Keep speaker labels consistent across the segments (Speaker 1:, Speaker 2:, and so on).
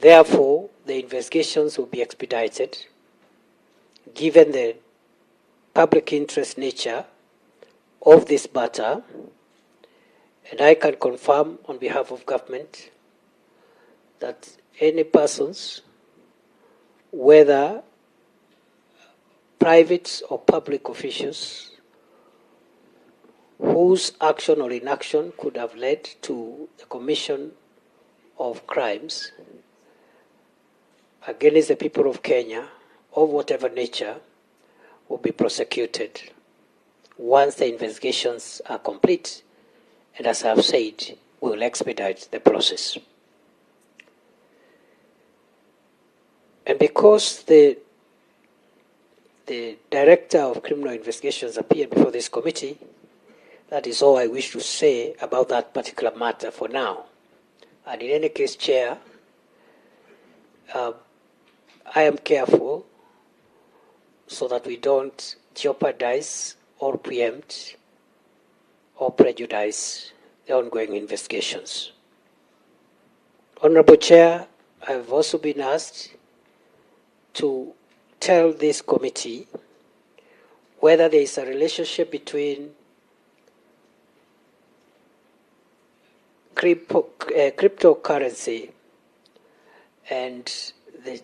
Speaker 1: Therefore, the investigations will be expedited given the public interest nature of this matter, and I can confirm on behalf of government that any persons, whether private or public officials, whose action or inaction could have led to the commission of crimes against the people of Kenya, of whatever nature, will be prosecuted once the investigations are complete. And as I've said, we will expedite the process. And because the Director of Criminal Investigations appeared before this committee, that is all I wish to say about that particular matter for now. And in any case, Chair, I am careful so that we don't jeopardize or preempt or prejudice the ongoing investigations. Honorable Chair, I have also been asked to tell this committee whether there is a relationship between cryptocurrency and the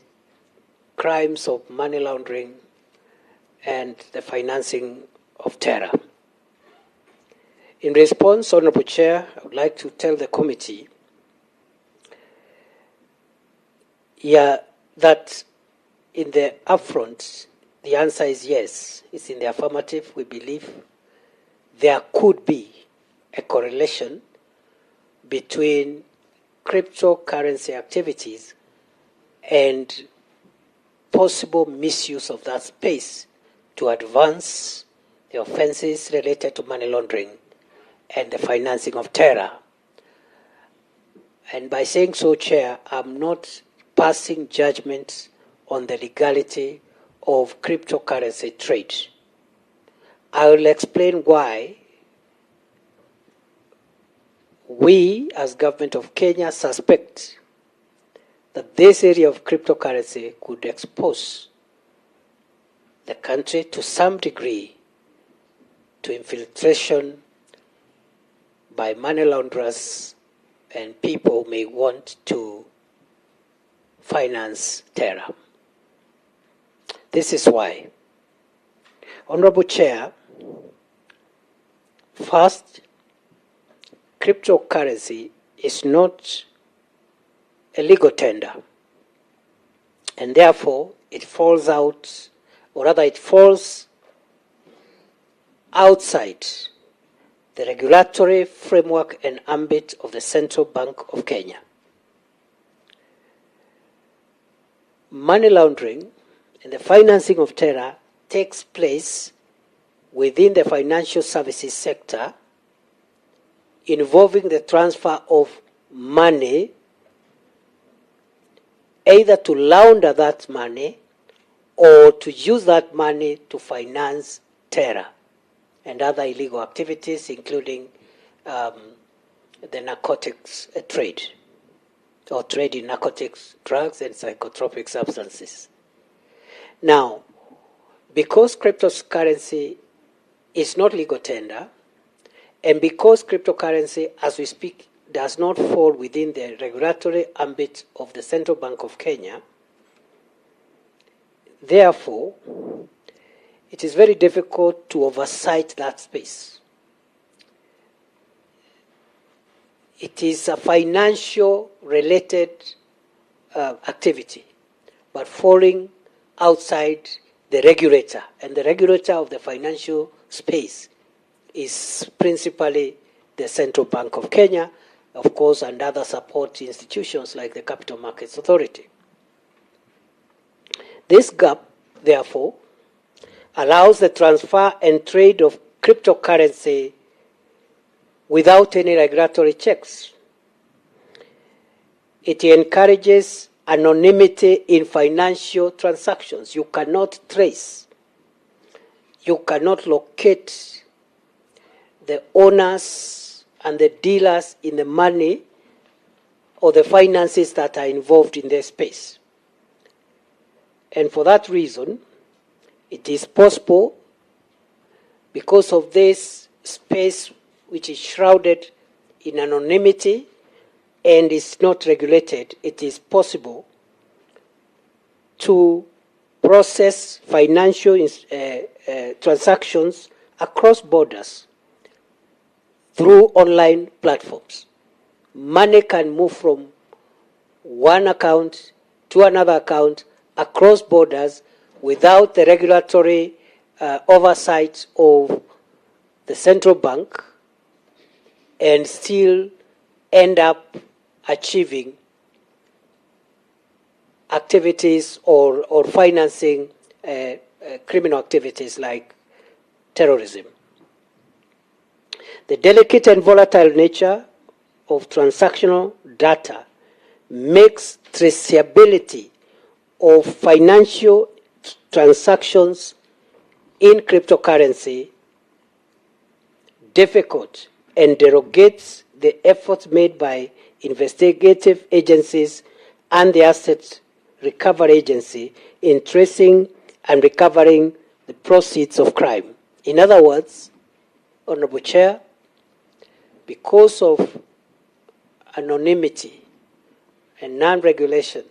Speaker 1: crimes of money laundering and the financing of terror. In response, Honorable Chair, I would like to tell the committee that in the upfront, the answer is yes. It's in the affirmative. We believe there could be a correlation between cryptocurrency activities and possible misuse of that space to advance the offenses related to money laundering and the financing of terror. And by saying so, Chair, I'm not passing judgment on the legality of cryptocurrency trade. I will explain why we, as government of Kenya, suspect that this area of cryptocurrency could expose the country to some degree to infiltration by money launderers and people who may want to finance terror. This is why. Honorable Chair, first, cryptocurrency is not a legal tender, and therefore it falls out, or rather it falls outside the regulatory framework and ambit of the Central Bank of Kenya. Money laundering and the financing of terror takes place within the financial services sector, involving the transfer of money, either to launder that money or to use that money to finance terror and other illegal activities, including the narcotics trade, or trade in narcotics, drugs, and psychotropic substances. Now, because cryptocurrency is not legal tender, and because cryptocurrency, as we speak, does not fall within the regulatory ambit of the Central Bank of Kenya, therefore, it is very difficult to oversight that space. It is a financial-related activity, but falling outside the regulator. And the regulator of the financial space is principally the Central Bank of Kenya, of course, and other support institutions like the Capital Markets Authority. This gap, therefore, allows the transfer and trade of cryptocurrency without any regulatory checks. It encourages anonymity in financial transactions. You cannot trace, you cannot locate the owners and the dealers in the money or the finances that are involved in their space. And for that reason, it is possible, because of this space which is shrouded in anonymity and is not regulated, it is possible to process financial transactions across borders through online platforms. Money can move from one account to another account across borders without the regulatory oversight of the central bank, and still end up achieving activities or financing criminal activities like terrorism. The delicate and volatile nature of transactional data makes traceability of financial transactions in cryptocurrency difficult and derogates the efforts made by investigative agencies and the Asset Recovery Agency in tracing and recovering the proceeds of crime. In other words, Honorable Chair, because of anonymity and non-regulation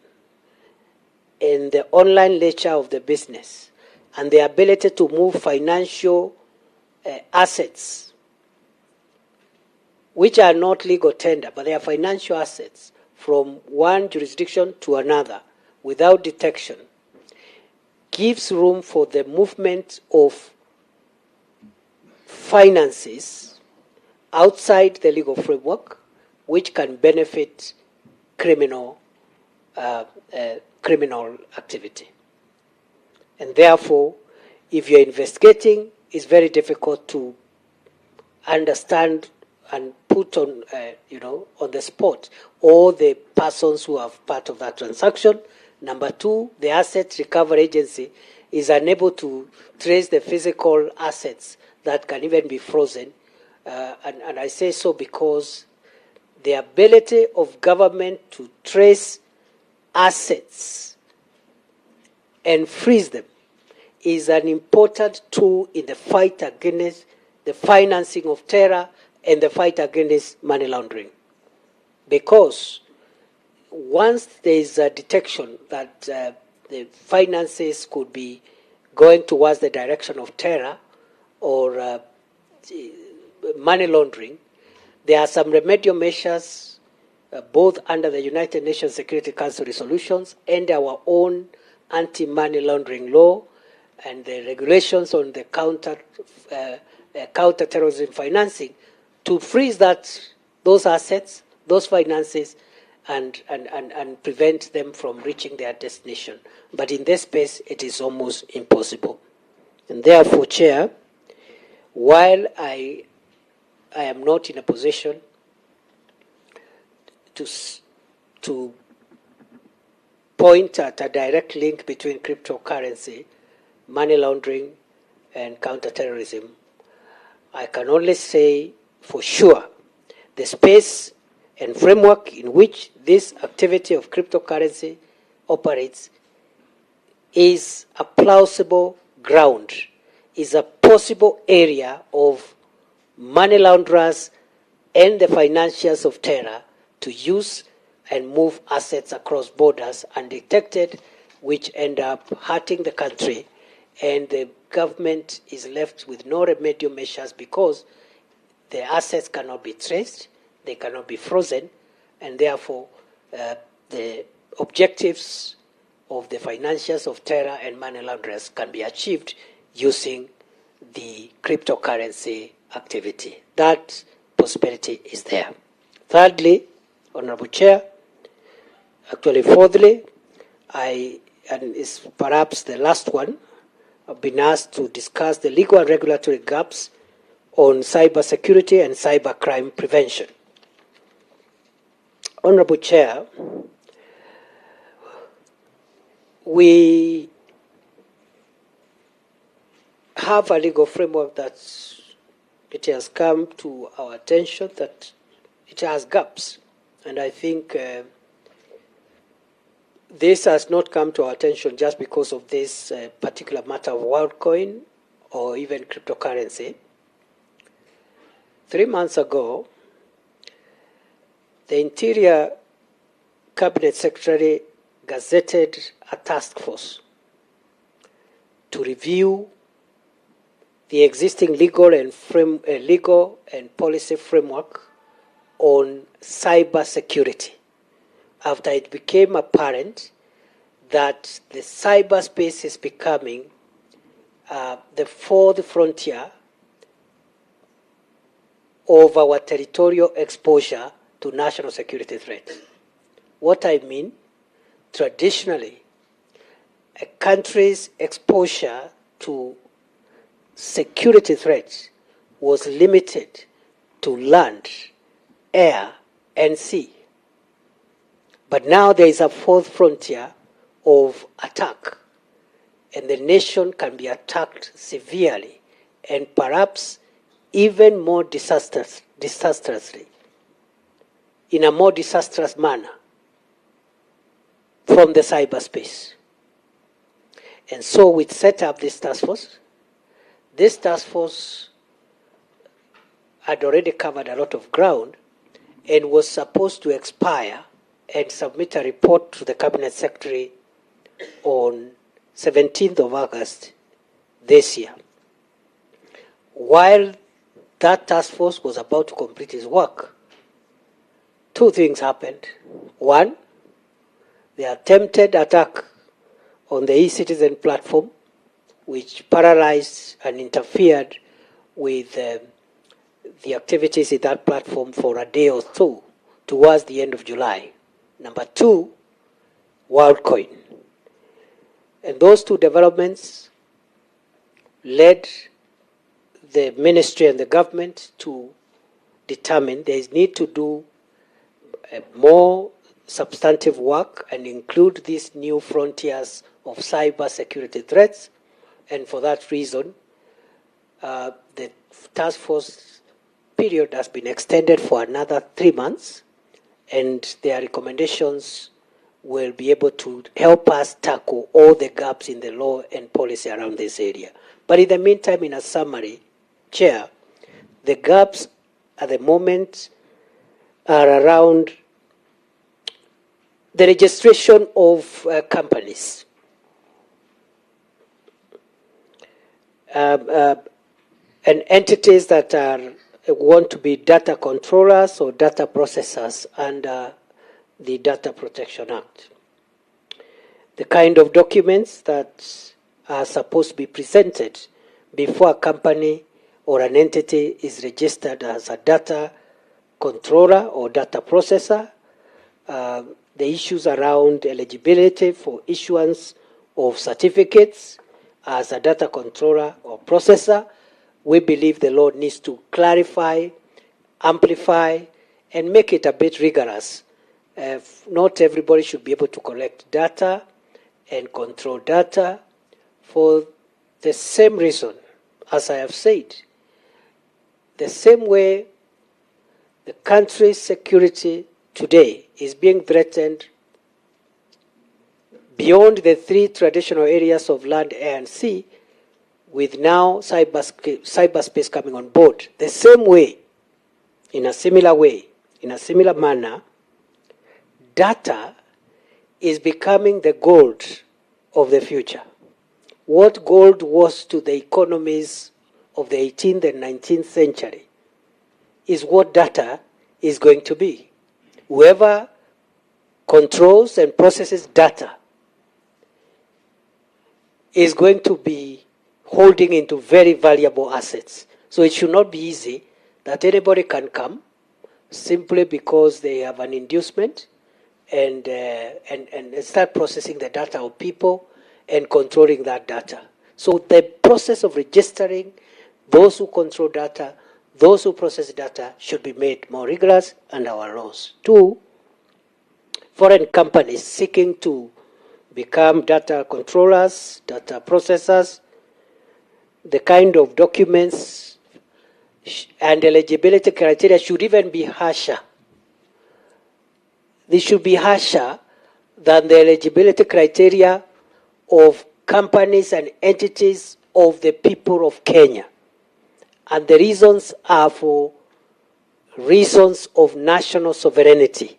Speaker 1: in the online nature of the business and the ability to move financial assets, which are not legal tender, but they are financial assets, from one jurisdiction to another without detection, gives room for the movement of finances outside the legal framework, which can benefit criminal activity. And therefore, if you're investigating, it's very difficult to understand and put on, on the spot all the persons who are part of that transaction. Number two, the Asset Recovery Agency is unable to trace the physical assets that can even be frozen. And I say so because the ability of government to trace assets and freeze them is an important tool in the fight against the financing of terror and the fight against money laundering. Because once there is a detection that the finances could be going towards the direction of terror or money laundering, there are some remedial measures both under the United Nations Security Council resolutions and our own anti-money laundering law and the regulations on the counter-terrorism financing to freeze those assets, those finances, and prevent them from reaching their destination. But in this space, it is almost impossible. And therefore, Chair, while I am not in a position to point at a direct link between cryptocurrency, money laundering, and counterterrorism, I can only say for sure the space and framework in which this activity of cryptocurrency operates is a plausible ground, is a possible area of money launderers and the financiers of terror to use and move assets across borders undetected, which end up hurting the country, and the government is left with no remedial measures because the assets cannot be traced, they cannot be frozen, and therefore the objectives of the financiers of terror and money launderers can be achieved using the cryptocurrency activity. That possibility is there. Thirdly, Honorable Chair, fourthly, and is perhaps the last one, I've been asked to discuss the legal and regulatory gaps on cyber security and cyber crime prevention. Honorable Chair, we have a legal framework that it has come to our attention that it has gaps. And I think this has not come to our attention just because of this particular matter of Worldcoin or even cryptocurrency. 3 months ago, the Interior Cabinet Secretary gazetted a task force to review the existing legal and policy framework on cyber security, after it became apparent that the cyberspace is becoming the fourth frontier of our territorial exposure to national security threats. What I mean, traditionally, a country's exposure to security threats was limited to land, air, and sea. But now there is a fourth frontier of attack, and the nation can be attacked severely and perhaps even more disastrously, in a more disastrous manner from the cyberspace. And so we set up this task force. This task force had already covered a lot of ground and was supposed to expire and submit a report to the Cabinet Secretary on 17th of August this year. While that task force was about to complete its work, two things happened. One, the attempted attack on the e-citizen platform, which paralyzed and interfered with the activities in that platform for a day or two towards the end of July. Number two, Worldcoin. And those two developments led the ministry and the government to determine there is need to do more substantive work and include these new frontiers of cyber security threats. And for that reason, the task force period has been extended for another 3 months, and their recommendations will be able to help us tackle all the gaps in the law and policy around this area. But in the meantime, in a summary, Chair, the gaps at the moment are around the registration of companies, and entities that want to be data controllers or data processors under the Data Protection Act. The kind of documents that are supposed to be presented before a company or an entity is registered as a data controller or data processor, the issues around eligibility for issuance of certificates as a data controller or processor, we believe the law needs to clarify, amplify, and make it a bit rigorous. Not everybody should be able to collect data and control data for the same reason, as I have said. The same way the country's security today is being threatened beyond the three traditional areas of land, air, and sea, with now cyberspace coming on board. The same way, in a similar way, in a similar manner, data is becoming the gold of the future. What gold was to the economies of the 18th and 19th century is what data is going to be. Whoever controls and processes data is going to be holding into very valuable assets. So it should not be easy that anybody can come simply because they have an inducement and start processing the data of people and controlling that data. So the process of registering those who control data, those who process data, should be made more rigorous under our laws. Two, foreign companies seeking to become data controllers, data processors, the kind of documents and eligibility criteria should even be harsher they should be harsher than the eligibility criteria of companies and entities of the people of Kenya. And the reasons are for reasons of national sovereignty.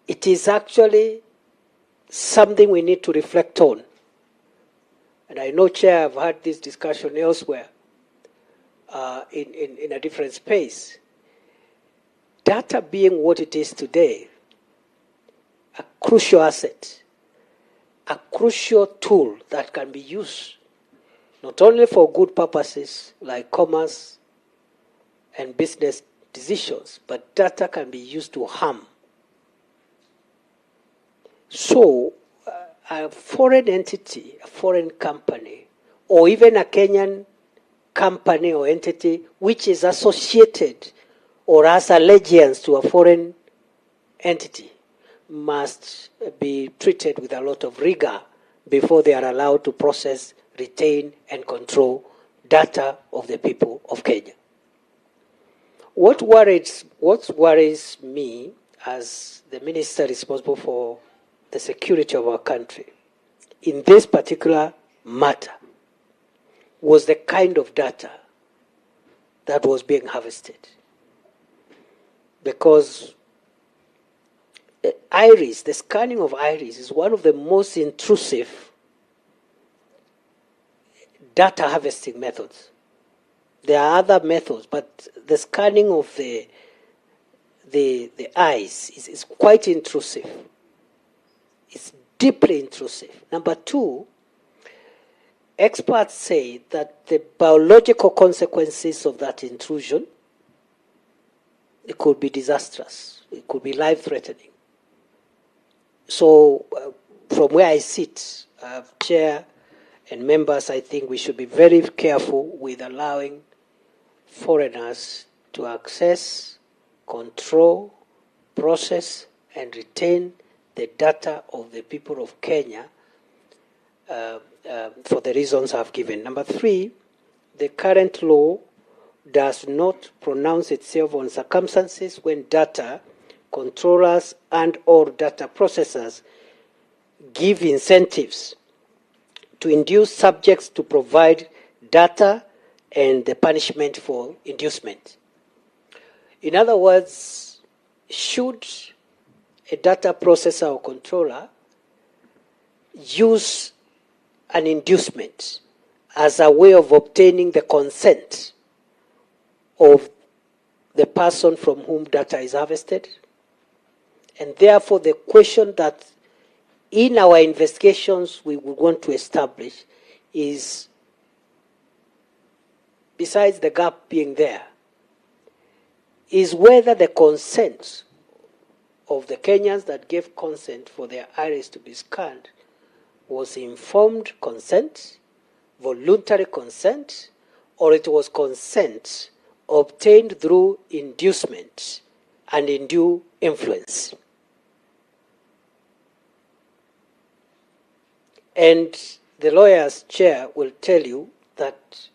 Speaker 1: It is actually something we need to reflect on. And I know, Chair, I've had this discussion elsewhere in a different space. Data being what it is today, a crucial asset, a crucial tool that can be used not only for good purposes like commerce and business decisions, but data can be used to harm. So a foreign entity, a foreign company, or even a Kenyan company or entity which is associated or has allegiance to a foreign entity must be treated with a lot of rigor before they are allowed to process, retain, and control data of the people of Kenya. What worries me as the minister responsible for the security of our country in this particular matter was the kind of data that was being harvested. Because iris, the scanning of iris, is one of the most intrusive data harvesting methods. There are other methods, but the scanning of the eyes is quite intrusive. It's deeply intrusive. Number two, experts say that the biological consequences of that intrusion, it could be disastrous. It could be life-threatening. So from where I sit, Chair and members, I think we should be very careful with allowing foreigners to access, control, process, and retain the data of the people of Kenya for the reasons I've given. Number three, the current law does not pronounce itself on circumstances when data controllers and or data processors give incentives to induce subjects to provide data and the punishment for inducement. In other words, should a data processor or controller use an inducement as a way of obtaining the consent of the person from whom data is harvested? And therefore, the question that in our investigations we would want to establish is, besides the gap being there, is whether the consent of the Kenyans that gave consent for their iris to be scanned was informed consent, voluntary consent, or it was consent obtained through inducement and undue influence. And the lawyer's chair will tell you that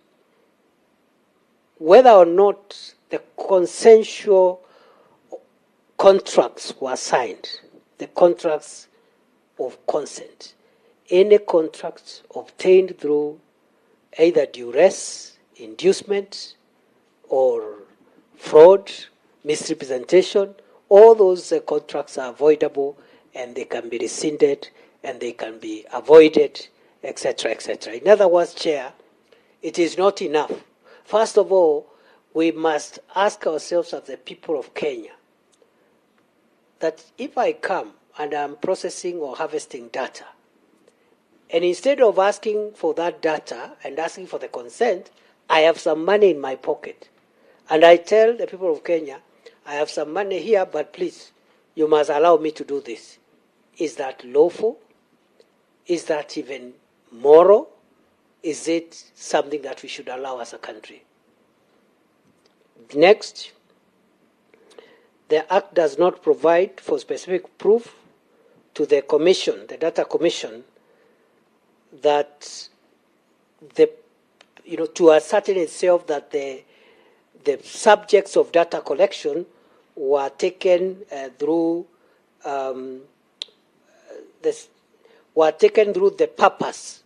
Speaker 1: whether or not the consensual contracts were signed, the contracts of consent, any contracts obtained through either duress, inducement, or fraud, misrepresentation, all those contracts are avoidable and they can be rescinded and they can be avoided, etc., etc. In other words, Chair, it is not enough. First of all, we must ask ourselves as the people of Kenya that if I come and I'm processing or harvesting data, and instead of asking for that data and asking for the consent, I have some money in my pocket. And I tell the people of Kenya, I have some money here, but please, you must allow me to do this. Is that lawful? Is that even moral? Is it something that we should allow as a country? Next, the Act does not provide for specific proof to the Commission, the Data Commission, that to ascertain itself that the subjects of data collection were taken through the purpose.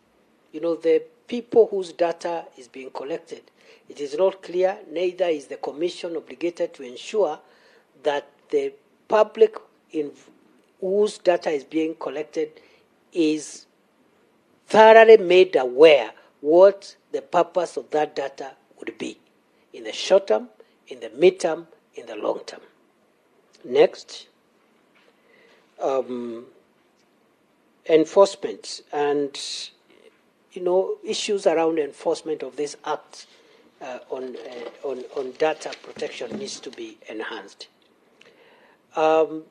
Speaker 1: The people whose data is being collected. It is not clear, neither is the Commission obligated to ensure that the public in whose data is being collected is thoroughly made aware what the purpose of that data would be in the short term, in the mid-term, in the long term. Next, enforcement and issues around enforcement of this act on data protection needs to be enhanced. And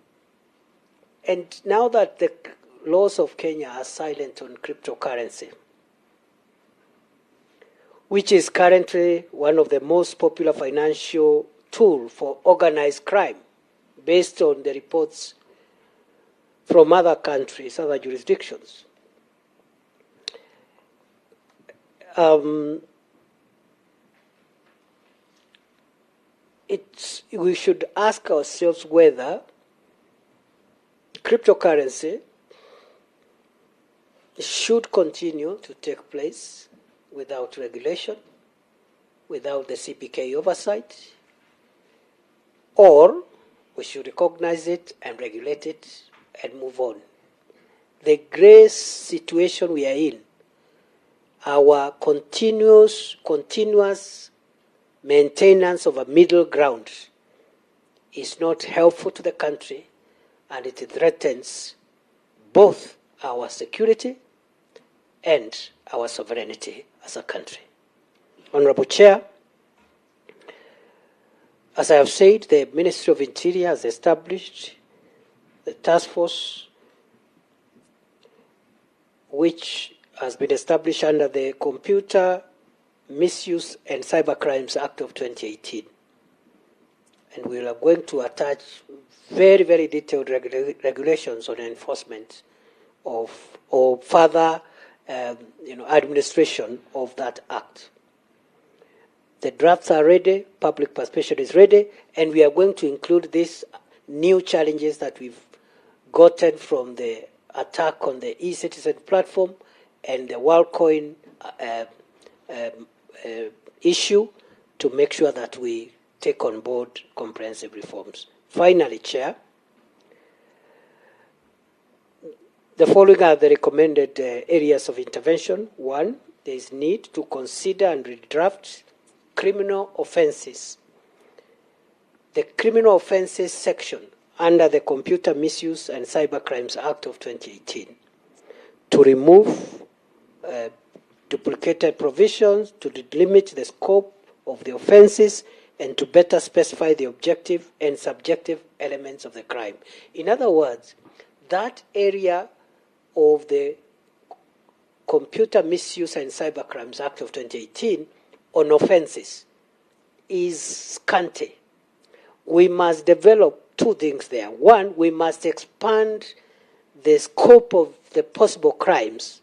Speaker 1: now that the laws of Kenya are silent on cryptocurrency, which is currently one of the most popular financial tools for organized crime, based on the reports from other countries, other jurisdictions. We should ask ourselves whether cryptocurrency should continue to take place without regulation, without the CPK oversight, or we should recognize it and regulate it and move on. The gray situation we are in, our continuous maintenance of a middle ground is not helpful to the country, and it threatens both our security and our sovereignty as a country. Honorable Chair, as I have said, the Ministry of Interior has established the task force which has been established under the Computer Misuse and Cybercrimes Act of 2018. And we are going to attach very, very detailed regulations on enforcement of or further administration of that act. The drafts are ready, public participation is ready, and we are going to include these new challenges that we've gotten from the attack on the e-citizen platform and the Worldcoin issue to make sure that we take on board comprehensive reforms. Finally, Chair, the following are the recommended areas of intervention. One, there is need to consider and redraft criminal offenses. The criminal offenses section under the Computer Misuse and Cybercrimes Act of 2018 to remove duplicated provisions, to delimit the scope of the offenses, and to better specify the objective and subjective elements of the crime. In other words, that area of the Computer Misuse and Cybercrimes Act of 2018 on offenses is scanty. We must develop two things there. One, we must expand the scope of the possible crimes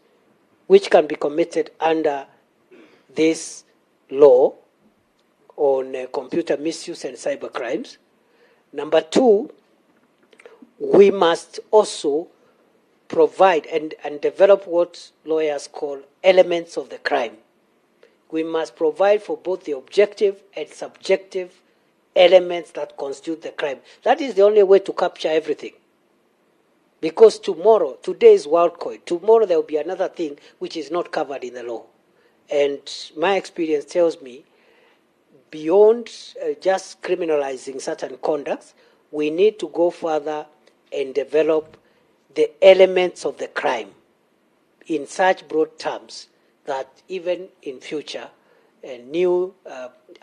Speaker 1: which can be committed under this law on computer misuse and cybercrimes. Number two, we must also provide and develop what lawyers call elements of the crime. We must provide for both the objective and subjective elements that constitute the crime. That is the only way to capture everything. Because today is Worldcoin. Tomorrow there will be another thing which is not covered in the law. And my experience tells me, beyond just criminalizing certain conducts, we need to go further and develop the elements of the crime in such broad terms that even in future, a new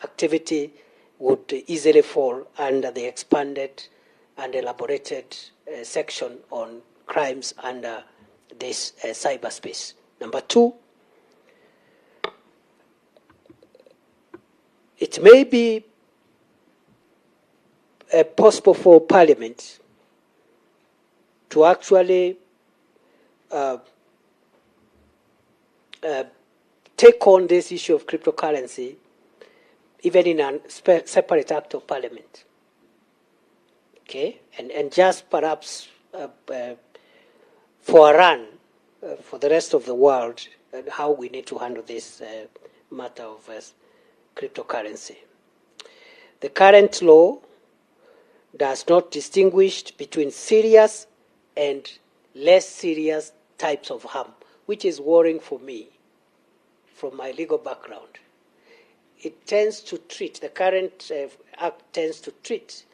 Speaker 1: activity would easily fall under the expanded and elaborated section on crimes under this cyberspace. Number two, it may be possible for Parliament to actually take on this issue of cryptocurrency even in a separate act of Parliament. Okay, and just perhaps for a run for the rest of the world, how we need to handle this matter of cryptocurrency. The current law does not distinguish between serious and less serious types of harm, which is worrying for me from my legal background. It tends to treat, the current act tends to treat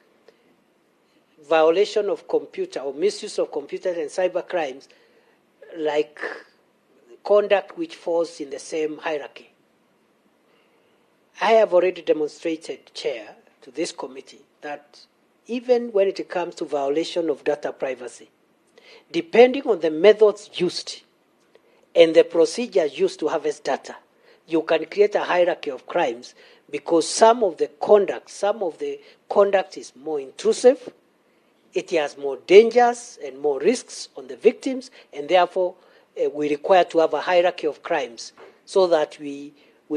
Speaker 1: violation of computer or misuse of computers and cyber crimes like conduct which falls in the same hierarchy. I have already demonstrated, Chair, to this committee that even when it comes to violation of data privacy, depending on the methods used and the procedures used to harvest data, you can create a hierarchy of crimes because some of the conduct is more intrusive, it has more dangers and more risks on the victims, and therefore we require to have a hierarchy of crimes so that we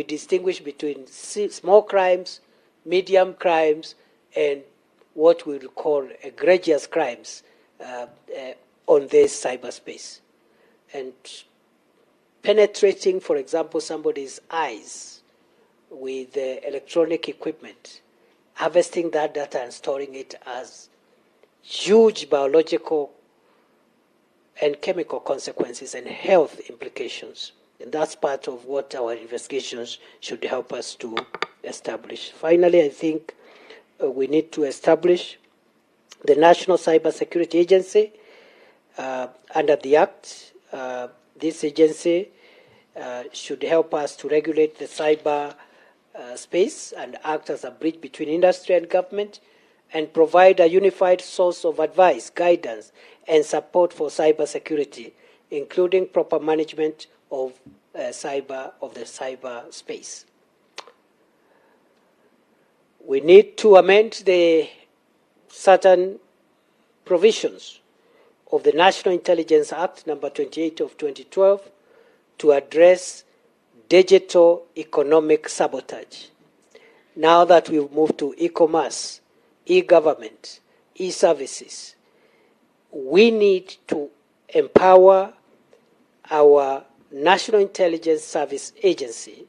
Speaker 1: distinguish between small crimes, medium crimes, and what we will call egregious crimes on this cyberspace. And penetrating, for example, somebody's eyes with electronic equipment, harvesting that data and storing it as huge biological and chemical consequences and health implications. And that's part of what our investigations should help us to establish. Finally, I think we need to establish the National Cybersecurity Agency under the Act. This agency should help us to regulate the cyber space and act as a bridge between industry and government and provide a unified source of advice, guidance, and support for cybersecurity, including proper management of the cyber space. We need to amend the certain provisions of the National Intelligence Act, number 28 of 2012, to address digital economic sabotage. Now that we've moved to e-commerce, e-government, e-services, we need to empower our National Intelligence Service Agency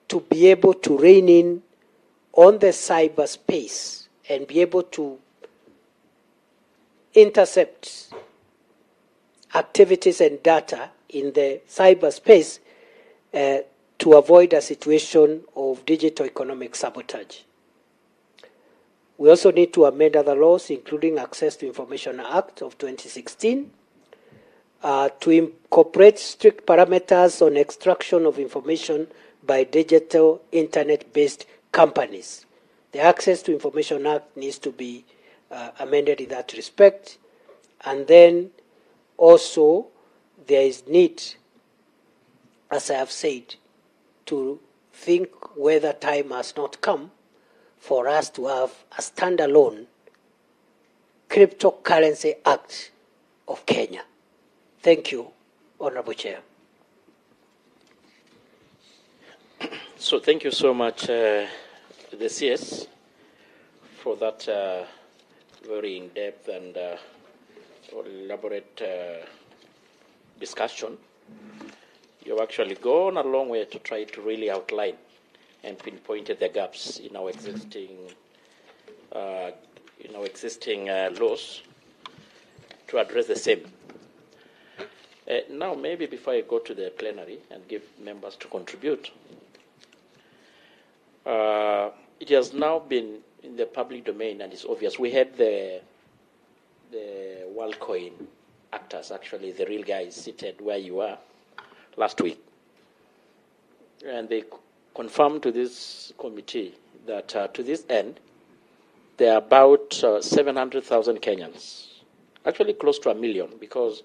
Speaker 1: to be able to rein in on the cyberspace and be able to intercept activities and data in the cyberspace to avoid a situation of digital economic sabotage. We also need to amend other laws, including Access to Information Act of 2016, to incorporate strict parameters on extraction of information by digital internet-based companies. The Access to Information Act needs to be amended in that respect. And then also there is need, as I have said, to think whether time has not come for us to have a standalone Cryptocurrency Act of Kenya. Thank you, Honorable Chair.
Speaker 2: So thank you so much, the CS, for that very in-depth and elaborate discussion. You've actually gone a long way to try to really outline and pinpointed the gaps in our existing laws to address the same. Now, maybe before I go to the plenary and give members to contribute, it has now been in the public domain and it's obvious. We had the Worldcoin actors, actually the real guys seated where you are last week. And they confirmed to this committee that to this end, there are about 700,000 Kenyans, actually close to 1 million, because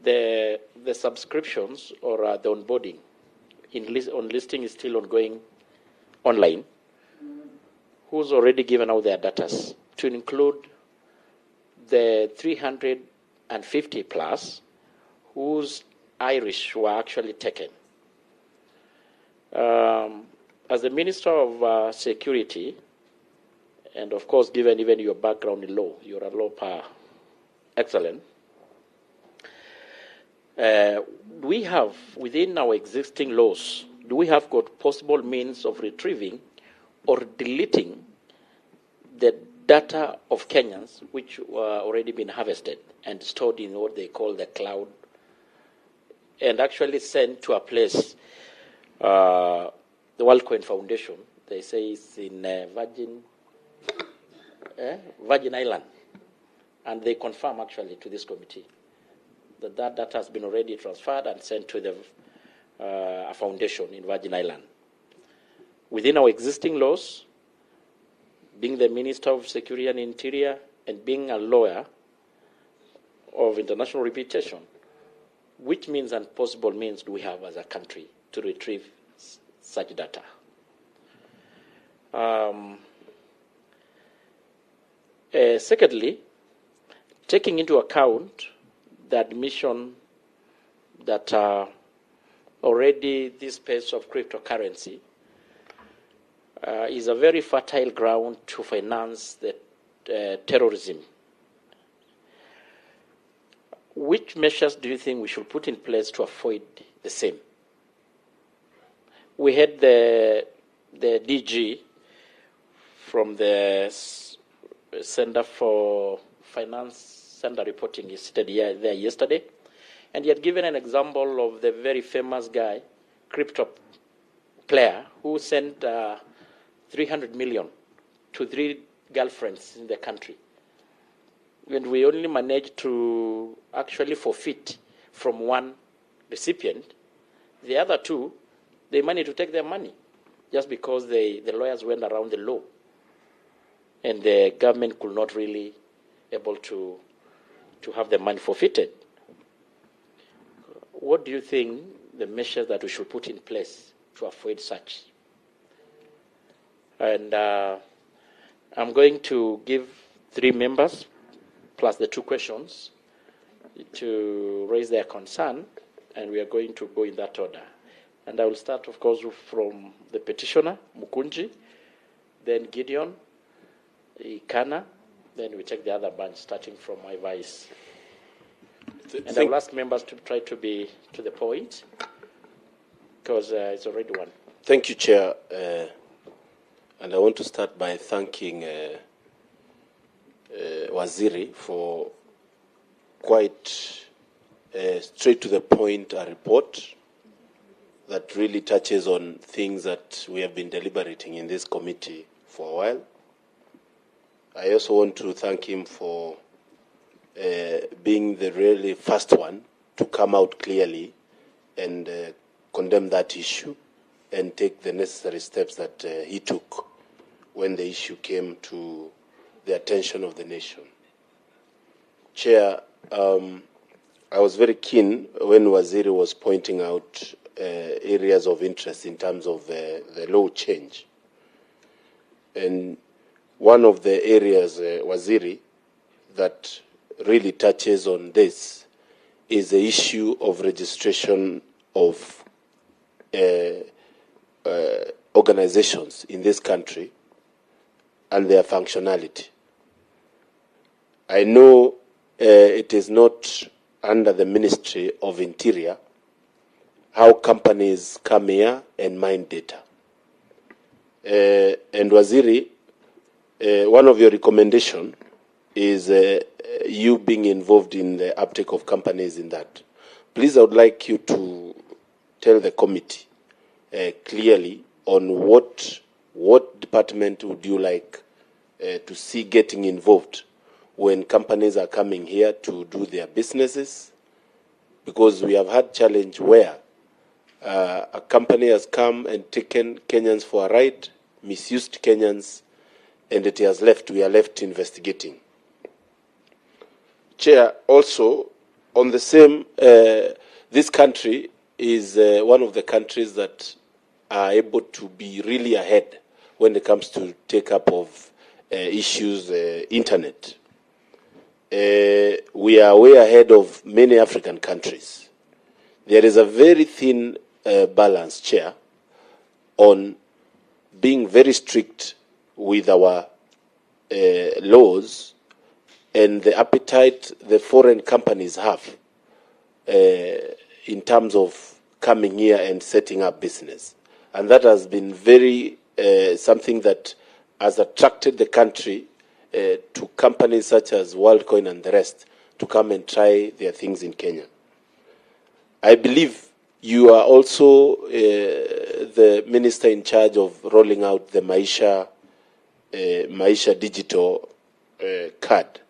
Speaker 2: the subscriptions or the onboarding on listing is still ongoing online, who's already given out their data to include the 350 plus whose Irish were actually taken. As the Minister of Security, And of course, given even your background in law, you're a law par excellent. We have, within our existing laws, do we have got possible means of retrieving or deleting the data of Kenyans which were already been harvested and stored in what they call the cloud and actually sent to a place, the Worldcoin Foundation, they say it's in Virgin Island, and they confirm actually to this committee that that data has been already transferred and sent to the a foundation in Virgin Island. Within our existing laws, being the Minister of Security and Interior and being a lawyer of international reputation, which means and possible means do we have as a country to retrieve such data? Secondly, taking into account the admission that already this space of cryptocurrency is a very fertile ground to finance the terrorism. Which measures do you think we should put in place to avoid the same? We had the DG from the Center for Finance Center reporting yesterday, there yesterday, and he had given an example of the very famous guy, crypto player, who sent 300 million to 3 girlfriends in the country. And we only managed to actually forfeit from one recipient. The other 2, they managed to take their money just because the lawyers went around the law. And the government could not really able to have the money forfeited. What do you think the measures that we should put in place to avoid such? And I'm going to give 3 members, plus the 2 questions, to raise their concern, and we are going to go in that order. And I will start, of course, from the petitioner, Mukunji, then Gideon, Ikana, then we take the other bunch, starting from my vice. And I will ask members to try to be to the point, because it's already one.
Speaker 3: Thank you, Chair. And I want to start by thanking Waziri for quite straight to the point a report that really touches on things that we have been deliberating in this committee for a while. I also want to thank him for being the really first one to come out clearly and condemn that issue and take the necessary steps that he took when the issue came to the attention of the nation. Chair, I was very keen when Waziri was pointing out areas of interest in terms of the law change. And one of the areas, Waziri, that really touches on this is the issue of registration of organizations in this country and their functionality. I know it is not under the Ministry of Interior how companies come here and mine data. And Waziri, one of your recommendations is you being involved in the uptake of companies in that. Please, I would like you to tell the committee clearly on what department would you like to see getting involved when companies are coming here to do their businesses, because we have had challenge where a company has come and taken Kenyans for a ride, misused Kenyans, and it has left. We are left investigating. Chair, also, on the same, this country is one of the countries that are able to be really ahead when it comes to take up of issues, internet. We are way ahead of many African countries. There is a very thin balance, Chair, on being very strict with our laws and the appetite the foreign companies have in terms of coming here and setting up business. And that has been very something that has attracted the country to companies such as Worldcoin and the rest to come and try their things in Kenya. I believe you are also the minister in charge of rolling out the Maisha digital card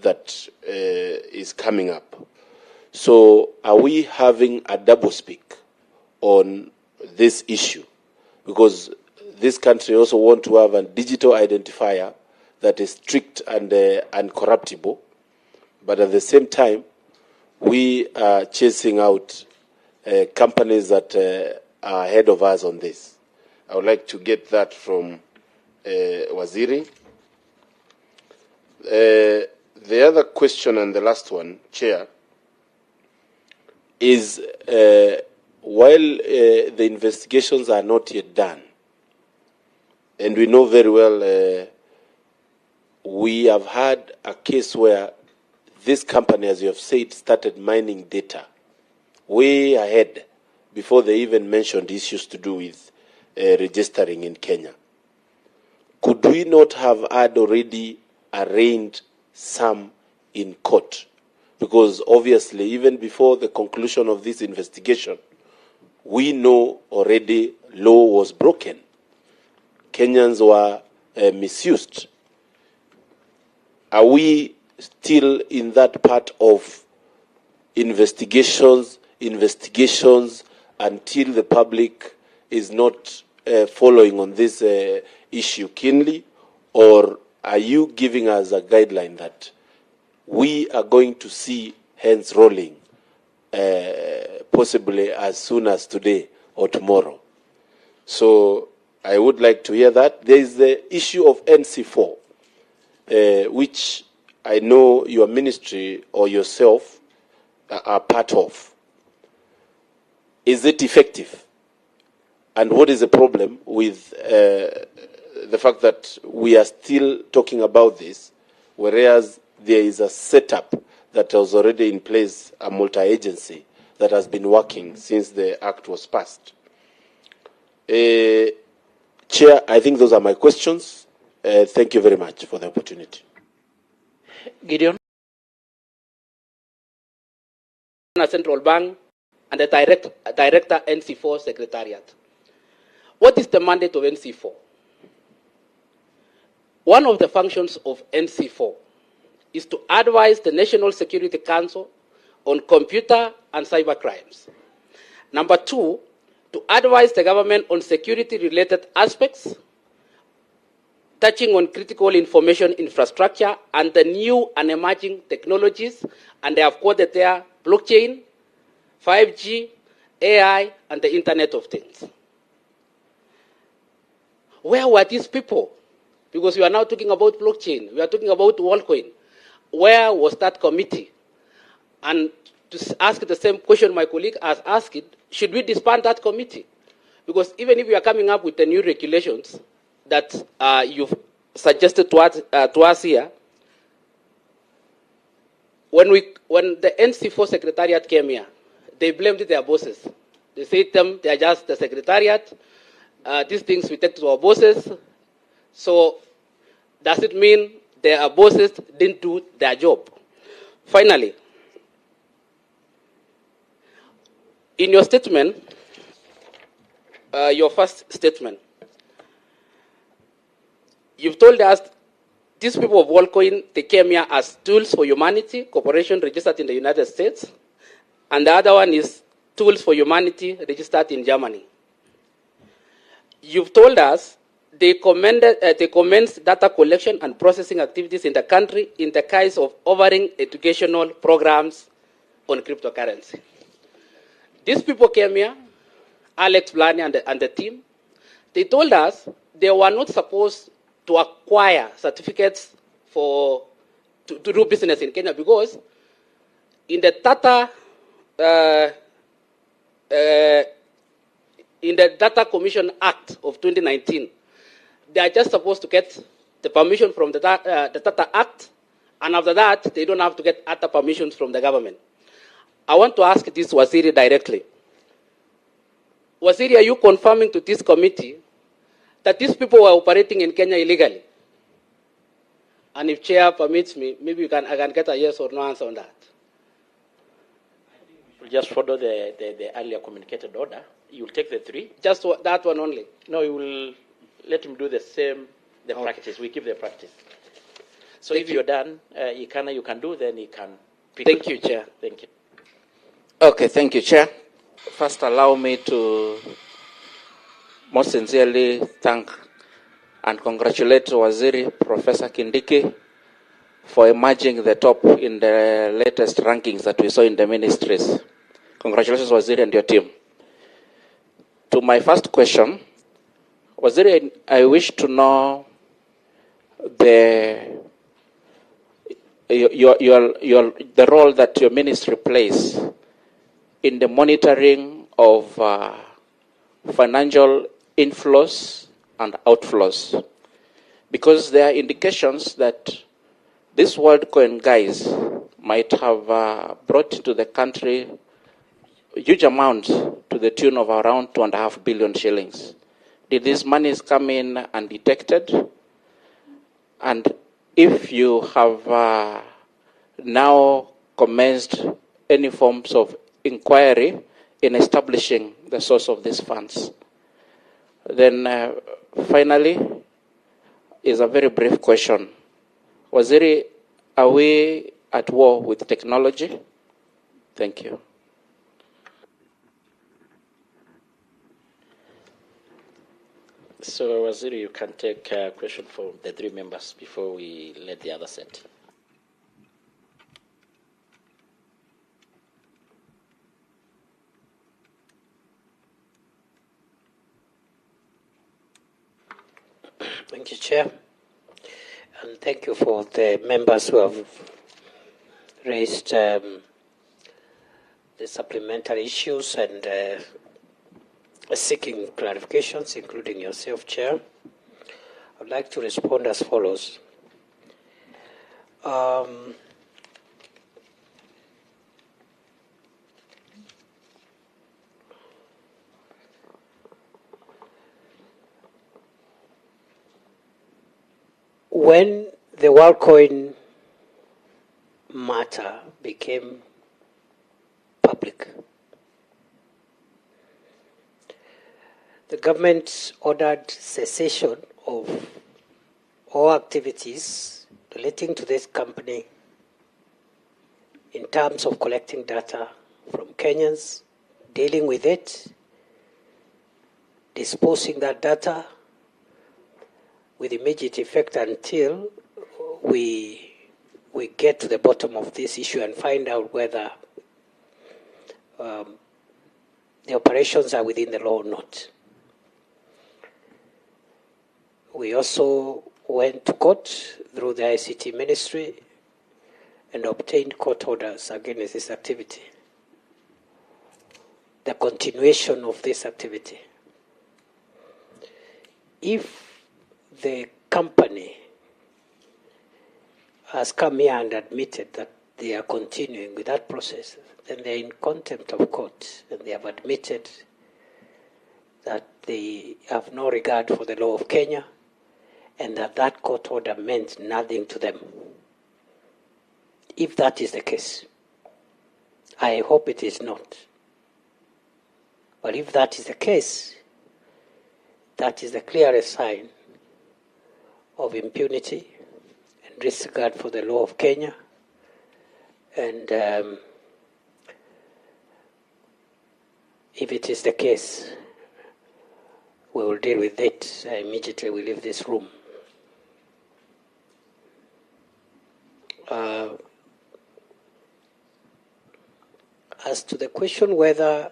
Speaker 3: that is coming up. So are we having a double speak on this issue? Because this country also wants to have a digital identifier that is strict and uncorruptible, but at the same time, we are chasing out companies that are ahead of us on this. I would like to get that from Waziri. The other question and the last one, Chair, is while the investigations are not yet done, and we know very well we have had a case where this company, as you have said, started mining data way ahead before they even mentioned issues to do with registering in Kenya. Could we not have had already arraigned some in court? Because obviously, even before the conclusion of this investigation, we know already law was broken. Kenyans were misused. Are we still in that part of investigations until the public is not following on this issue keenly? Or are you giving us a guideline that we are going to see hands rolling possibly as soon as today or tomorrow? So I would like to hear that. There is the issue of NC4, which I know your ministry or yourself are part of. Is it effective? And what is the problem with the fact that we are still talking about this, whereas there is a setup that was already in place, a multi-agency that has been working since the act was passed? Chair, I think those are my questions. Thank you very much for the opportunity.
Speaker 4: Gideon, Central Bank, and the Director NC4 Secretariat. What is the mandate of NC4? One of the functions of NC4 is to advise the National Security Council on computer and cyber crimes. Number two, to advise the government on security-related aspects touching on critical information infrastructure and the new and emerging technologies, and they have quoted there blockchain, 5G, AI, and the Internet of Things. Where were these people? Because we are now talking about blockchain, we are talking about Worldcoin. Where was that committee? And to ask the same question my colleague has asked, should we disband that committee? Because even if we are coming up with the new regulations that you've suggested to us here, when the NC4 Secretariat came here, they blamed their bosses. They said they are just the Secretariat. These things we take to our bosses. So does it mean their bosses didn't do their job? Finally, in your statement, your first statement, you've told us these people of Worldcoin, they came here as Tools for Humanity, corporation registered in the United States, and the other one is Tools for Humanity, registered in Germany. You've told us they commenced data collection and processing activities in the country in the guise of offering educational programs on cryptocurrency. These people came here, Alex Blani and the team. They told us they were not supposed to acquire certificates to do business in Kenya, because in the Data Commission Act of 2019, they are just supposed to get the permission from the Data Act, and after that, they don't have to get other permissions from the government. I want to ask this Waziri directly. Waziri, are you confirming to this committee that these people were operating in Kenya illegally? And if Chair permits me, maybe I can get a yes or no answer on that.
Speaker 2: We'll just follow the earlier communicated order. You'll take the 3.
Speaker 4: Just that one only?
Speaker 2: No, you will let him do the same, practice. We give the practice. So if you're done, you can do, then he can pick.
Speaker 4: Thank you, Chair.
Speaker 2: Thank you.
Speaker 5: Okay, thank you, Chair. First, allow me to most sincerely thank and congratulate Waziri Professor Kindiki for emerging the top in the latest rankings that we saw in the ministries. Congratulations, Waziri, and your team. To my first question, Waziri, I wish to know the role that your ministry plays in the monitoring of financial inflows and outflows. Because there are indications that these Worldcoin guys might have brought into the country a huge amount to the tune of around 2.5 billion shillings. Did these monies come in undetected? And if you have now commenced any forms of inquiry in establishing the source of these funds. Then finally, is a very brief question. Waziri, are we at war with technology? Thank you.
Speaker 2: So, Waziri, you can take a question from the 3 members before we let the other set.
Speaker 1: Thank you, Chair. And thank you for the members who have raised the supplementary issues and seeking clarifications, including yourself, Chair. I'd like to respond as follows. When the Worldcoin matter became public, the government ordered cessation of all activities relating to this company in terms of collecting data from Kenyans, dealing with it, disposing that data with immediate effect until we get to the bottom of this issue and find out whether the operations are within the law or not. We also went to court through the ICT ministry and obtained court orders against this activity, the continuation of this activity. If the company has come here and admitted that they are continuing with that process, then they are in contempt of court, and they have admitted that they have no regard for the law of Kenya, and that court order meant nothing to them. If that is the case, I hope it is not. But if that is the case, that is the clearest sign of impunity and disregard for the law of Kenya. And if it is the case, we will deal with it immediately we leave this room. As to the question whether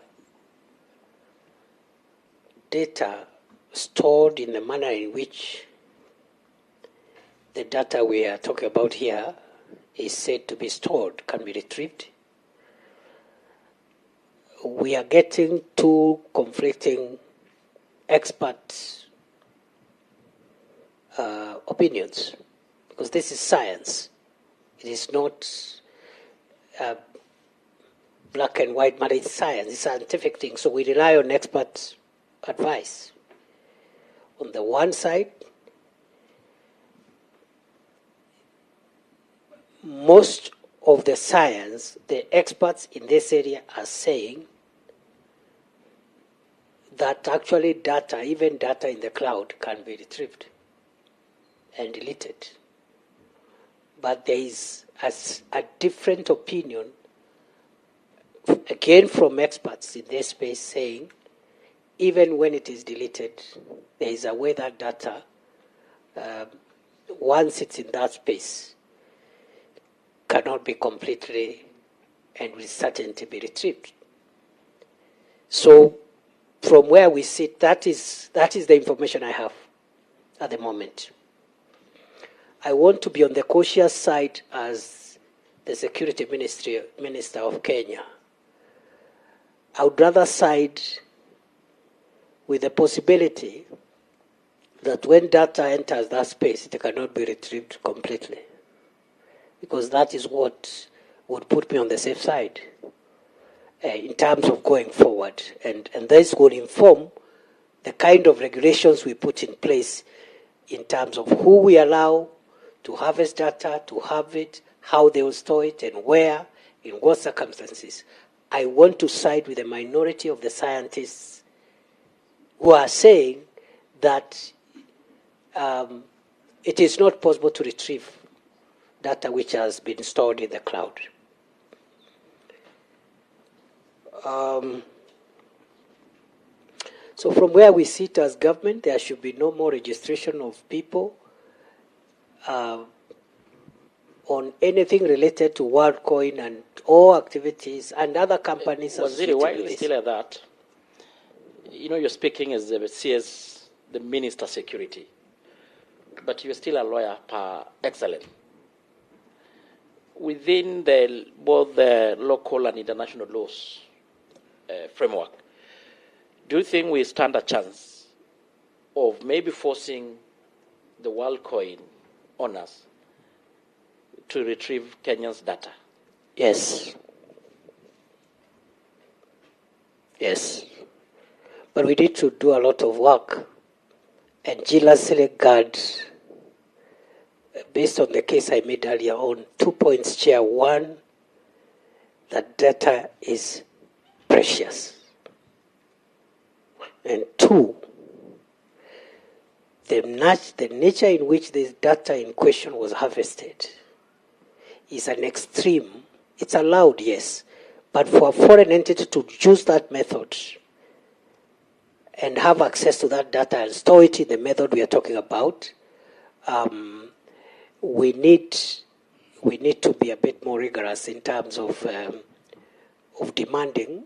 Speaker 1: data stored in the manner in which the data we are talking about here is said to be stored can be retrieved, we are getting two conflicting expert opinions, because this is science. It is not black and white matter. It's science. It's scientific thing. So we rely on expert advice. On the one side, most of the science, the experts in this area are saying that actually data, even data in the cloud, can be retrieved and deleted. But there is a different opinion, again from experts in this space, saying even when it is deleted, there is a way that data, once it's in that space, cannot be completely and with certainty be retrieved. So from where we sit, that is the information I have at the moment. I want to be on the cautious side as the Security Minister of Kenya. I would rather side with the possibility that when data enters that space, it cannot be retrieved completely, because that is what would put me on the safe side in terms of going forward. And this will inform the kind of regulations we put in place in terms of who we allow to harvest data, to have it, how they will store it, and where, in what circumstances. I want to side with the minority of the scientists who are saying that it is not possible to retrieve data which has been stored in the cloud. So from where we sit as government, there should be no more registration of people on anything related to Worldcoin and all activities and other companies.
Speaker 2: Waziri, while you're still at that, you know, you're speaking as the CS, the Minister of Security, but you're still a lawyer par excellence. Within both the local and international laws framework, do you think we stand a chance of maybe forcing the Worldcoin owners to retrieve Kenya's data?
Speaker 1: Yes. Yes. But we need to do a lot of work. And Gila Selegard, based on the case I made earlier on, 2 points, Chair. One, that data is precious. And two, the nature in which this data in question was harvested is an extreme. It's allowed, yes, but for a foreign entity to use that method and have access to that data and store it in the method we are talking about, we need to be a bit more rigorous in terms of demanding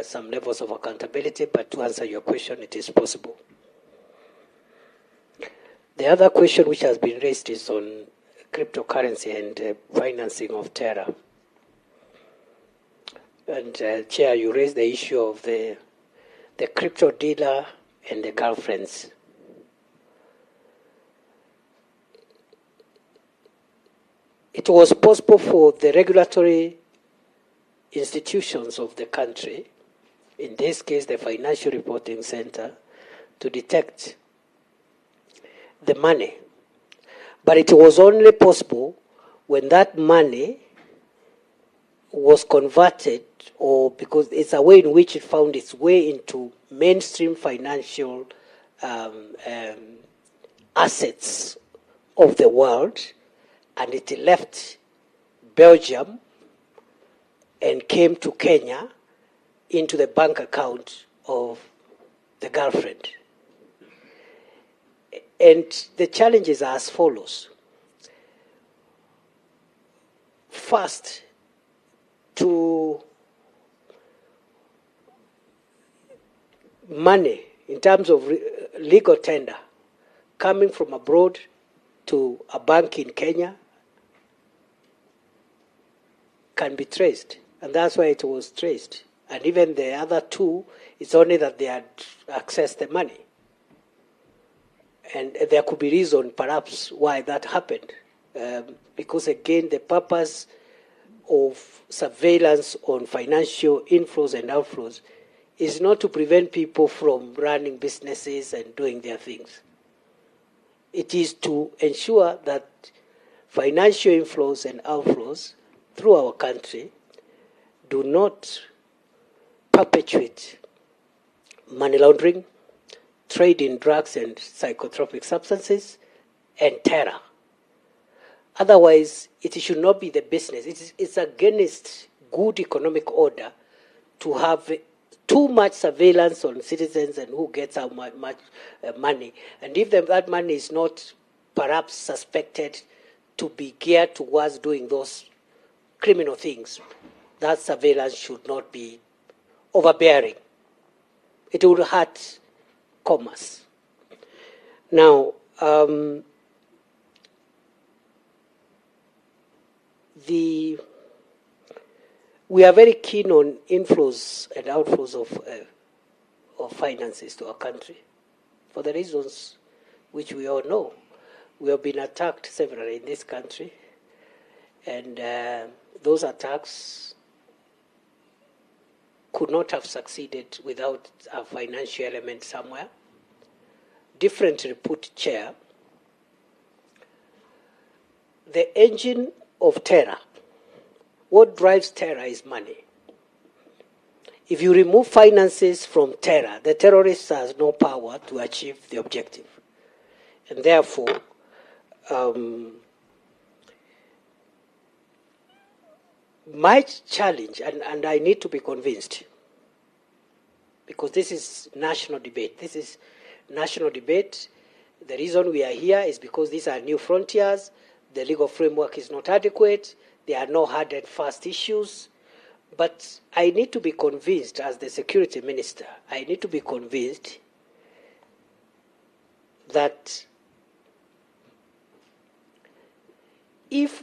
Speaker 1: some levels of accountability. But to answer your question, it is possible. The other question which has been raised is on cryptocurrency and financing of terror. And Chair, you raised the issue of the crypto dealer and the girlfriends. It was possible for the regulatory institutions of the country, in this case the Financial Reporting Center, to detect the money. But it was only possible when that money was converted, or because it's a way in which it found its way into mainstream financial assets of the world, and it left Belgium and came to Kenya into the bank account of the girlfriend. And the challenges are as follows. First, to money in terms of legal tender coming from abroad to a bank in Kenya can be traced, and that's why it was traced. And even the other two, it's only that they had accessed the money. And there could be reason, perhaps, why that happened. Because, again, the purpose of surveillance on financial inflows and outflows is not to prevent people from running businesses and doing their things. It is to ensure that financial inflows and outflows through our country do not perpetuate money laundering, trade in drugs and psychotropic substances, and terror. Otherwise, it should not be the business. It's against good economic order to have too much surveillance on citizens and who gets how much money. And if that money is not perhaps suspected to be geared towards doing those criminal things, that surveillance should not be overbearing. It would hurt commerce. Now, we are very keen on inflows and outflows of finances to our country for the reasons which we all know. We have been attacked severally in this country, and those attacks could not have succeeded without a financial element somewhere. Differently put, Chair, the engine of terror, what drives terror is money. If you remove finances from terror, the terrorist has no power to achieve the objective. And therefore, my challenge, and I need to be convinced, because this is national debate. This is national debate. The reason we are here is because these are new frontiers. The legal framework is not adequate. There are no hard and fast issues. But I need to be convinced, as the security minister, I need to be convinced that if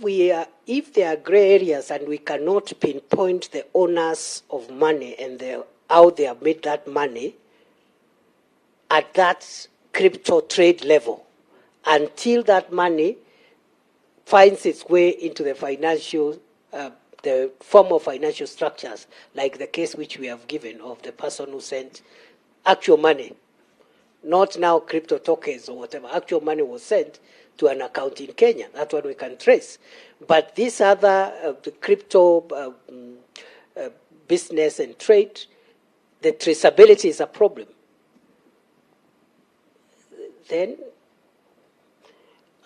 Speaker 1: there are gray areas and we cannot pinpoint the owners of money and how they have made that money at that crypto trade level, until that money finds its way into the financial, the form of financial structures, like the case which we have given of the person who sent actual money, not now crypto tokens or whatever. Actual money was sent to an account in Kenya. That's what we can trace. But this other the crypto business and trade, the traceability is a problem. Then,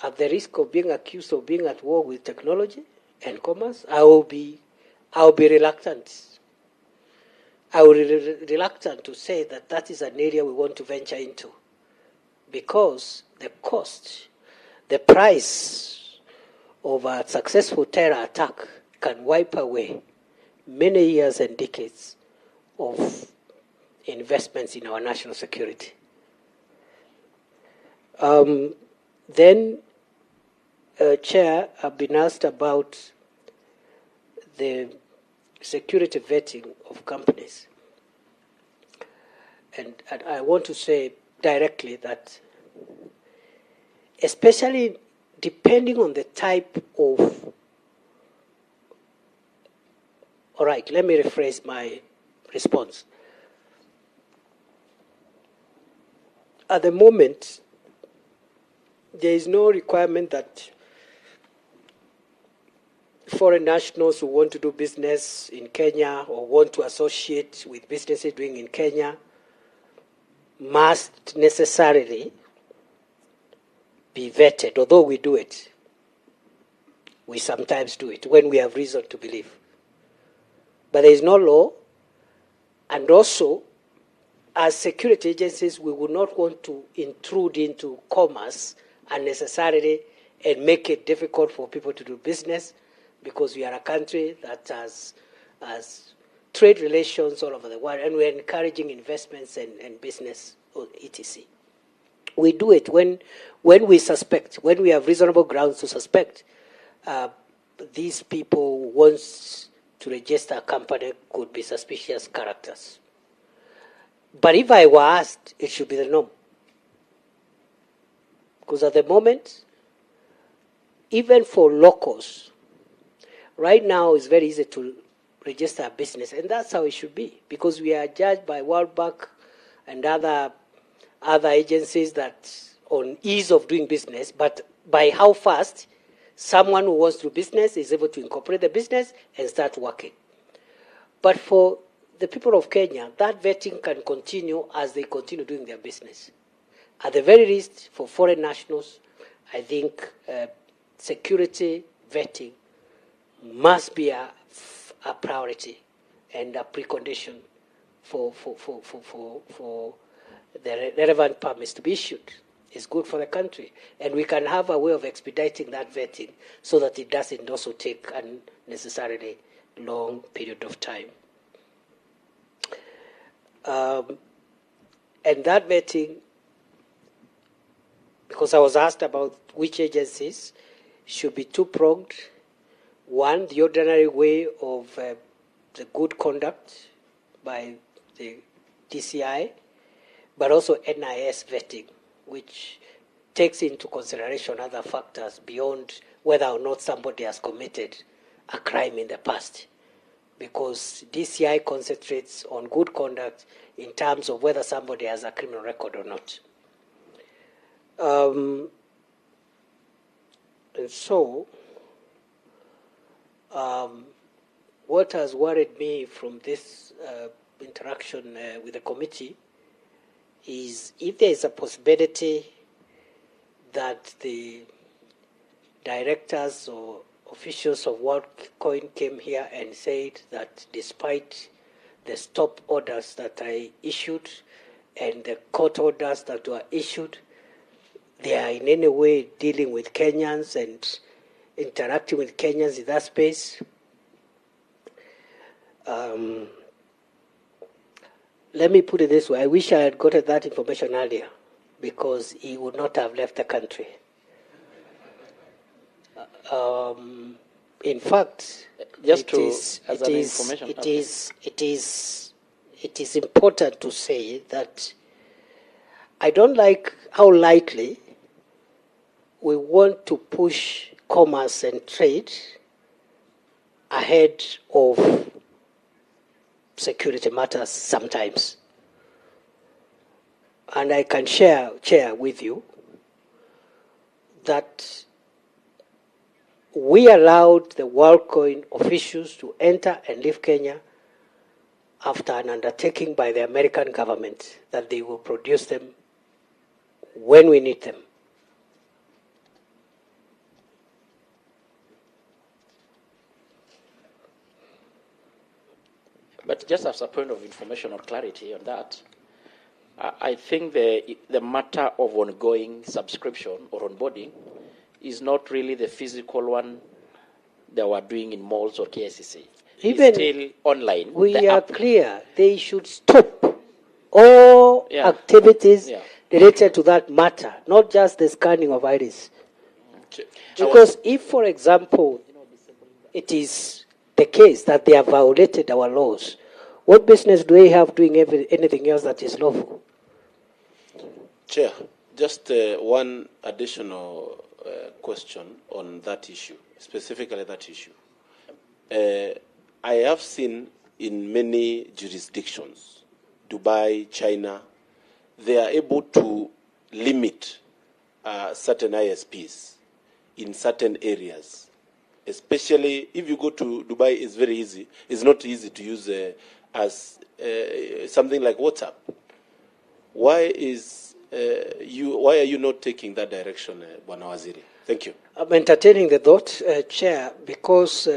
Speaker 1: at the risk of being accused of being at war with technology and commerce, I will be reluctant. I will be reluctant to say that is an area we want to venture into, because the cost, the price of a successful terror attack can wipe away many years and decades of investments in our national security. Then, Chair, I've been asked about the security vetting of companies. And I want to say directly that, especially depending on the type of... All right, let me rephrase my response. At the moment, there is no requirement that foreign nationals who want to do business in Kenya or want to associate with businesses doing in Kenya must necessarily be vetted, although we do it. We sometimes do it when we have reason to believe. But there is no law, and also, as security agencies, we would not want to intrude into commerce unnecessarily and make it difficult for people to do business, because we are a country that has trade relations all over the world, and we're encouraging investments and business, etc. We do it when we suspect, when we have reasonable grounds to suspect these people who want to register a company could be suspicious characters. But if I were asked, it should be the norm. Because at the moment, even for locals, right now it's very easy to register a business, and that's how it should be, because we are judged by World Bank and other agencies that on ease of doing business, but by how fast someone who wants to do business is able to incorporate the business and start working. But for the people of Kenya, that vetting can continue as they continue doing their business. At the very least, for foreign nationals, I think security vetting must be a priority and a precondition for the relevant permits to be issued. It's good for the country. And we can have a way of expediting that vetting so that it doesn't also take unnecessarily long period of time. And that vetting, because I was asked about which agencies, should be two-pronged. One, the ordinary way of the good conduct by the DCI, but also NIS vetting, which takes into consideration other factors beyond whether or not somebody has committed a crime in the past. Because DCI concentrates on good conduct in terms of whether somebody has a criminal record or not. And so, what has worried me from this interaction with the committee is if there is a possibility that the directors or officials of Worldcoin came here and said that despite the stop orders that I issued and the court orders that were issued, they are in any way dealing with Kenyans and interacting with Kenyans in that space. Let me put it this way. I wish I had gotten that information earlier, because he would not have left the country. In fact, it is important to say that I don't like how lightly we want to push commerce and trade ahead of security matters sometimes. And I can share with you that we allowed the Worldcoin officials to enter and leave Kenya after an undertaking by the American government that they will produce them when we need them.
Speaker 2: But just as a point of information or clarity on that, I think the matter of ongoing subscription or onboarding is not really the physical one that we're doing in malls or KICC. It's still online.
Speaker 1: We are clear. They should stop all activities related to that matter, not just the scanning of iris. Because if, for example, it is the case that they have violated our laws, what business do they have doing anything else that is lawful?
Speaker 3: Chair, just one additional question on that issue, specifically that issue. I have seen in many jurisdictions, Dubai, China, they are able to limit certain ISPs in certain areas. Especially if you go to Dubai, it's very easy. It's not easy to use as something like WhatsApp. Why are you not taking that direction, Bwana Waziri? Thank you.
Speaker 1: I'm entertaining the thought, Chair, because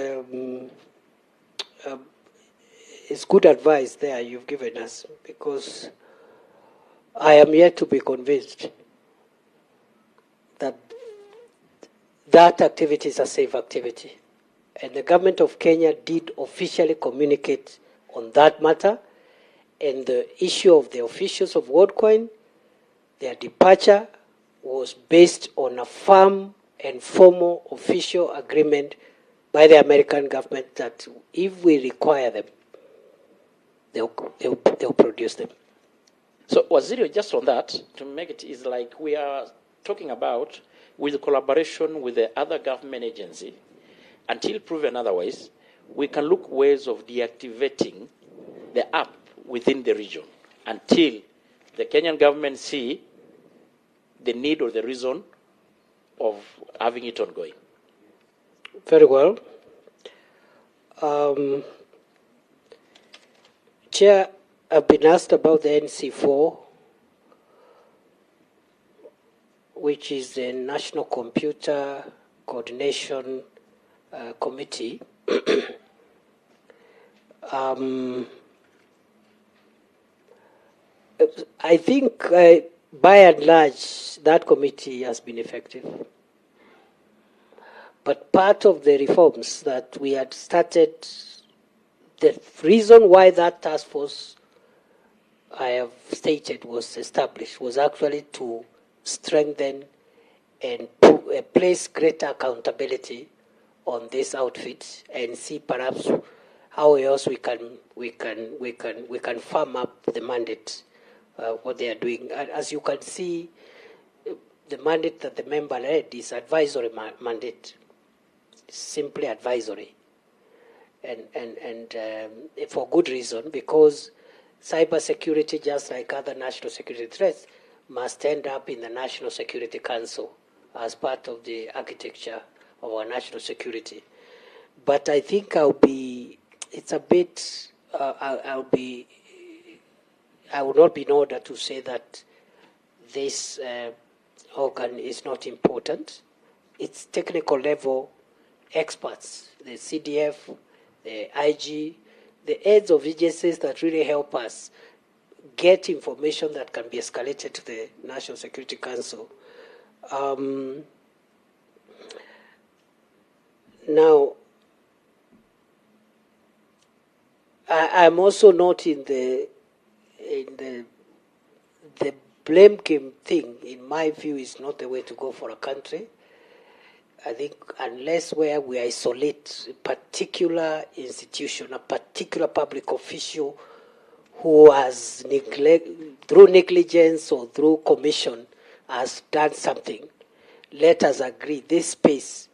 Speaker 1: it's good advice there you've given us, because I am yet to be convinced that that activity is a safe activity. And the government of Kenya did officially communicate on that matter, and the issue of the officials of Worldcoin, their departure was based on a firm and formal official agreement by the American government that if we require them, they'll produce them.
Speaker 2: So, Waziri, just on that, to make it is like we are talking about, with collaboration with the other government agency, until proven otherwise, we can look ways of deactivating the app within the region until the Kenyan government see the need or the reason of having it ongoing.
Speaker 1: Very well. Chair, I've been asked about the NC4, which is the National Computer Coordination Committee. I think, by and large, that committee has been effective. But part of the reforms that we had started, the reason why that task force I have stated was established was actually to strengthen and place greater accountability on this outfit and see perhaps how else we can firm up the mandate, what they are doing. And as you can see, the mandate that the member led is advisory mandate, simply advisory, and for good reason, because cybersecurity, just like other national security threats, must end up in the National Security Council as part of the architecture of our national security. But I think I will not be in order to say that this organ is not important. It's technical level experts, the CDF, the IG, the heads of agencies that really help us get information that can be escalated to the National Security Council. Now, I'm also not in the blame game thing. In my view, is not the way to go for a country. I think unless where we isolate a particular institution, a particular public official who has through negligence or through commission has done something, let us agree this space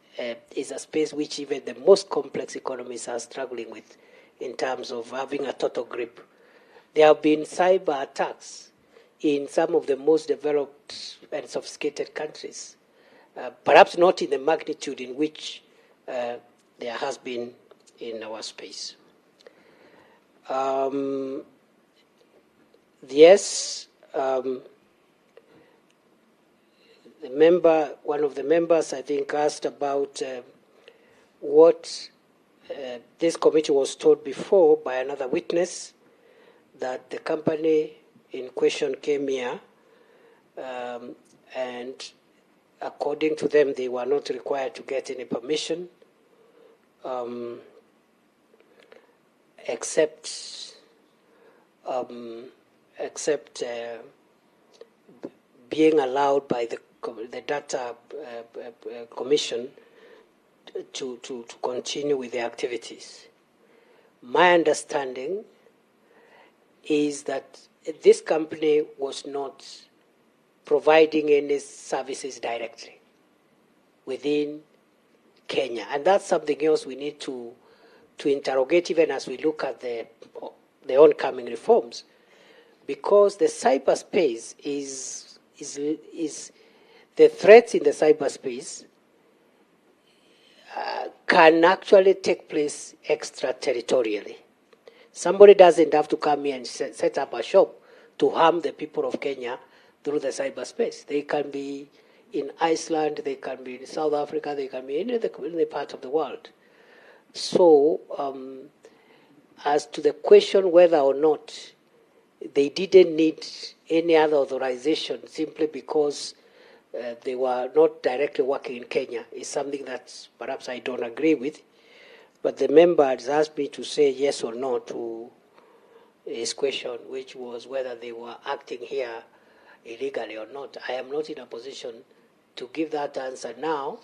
Speaker 1: is a space which even the most complex economies are struggling with in terms of having a total grip. There have been cyber attacks in some of the most developed and sophisticated countries. Perhaps not in the magnitude in which there has been in our space. Yes, one of the members, I think, asked about what this committee was told before by another witness, that the company in question came here and according to them, they were not required to get any permission, except being allowed by the data commission to continue with the activities. My understanding is that this company was not providing any services directly within Kenya. And that's something else we need to interrogate even as we look at the oncoming reforms. Because the cyberspace is the threats in the cyberspace can actually take place extraterritorially. Somebody doesn't have to come here and set up a shop to harm the people of Kenya through the cyberspace. They can be in Iceland, they can be in South Africa, they can be in any part of the world. So, as to the question whether or not they didn't need any other authorization simply because they were not directly working in Kenya is something that perhaps I don't agree with. But the member has asked me to say yes or no to his question, which was whether they were acting here illegally or not. I am not in a position to give that answer now,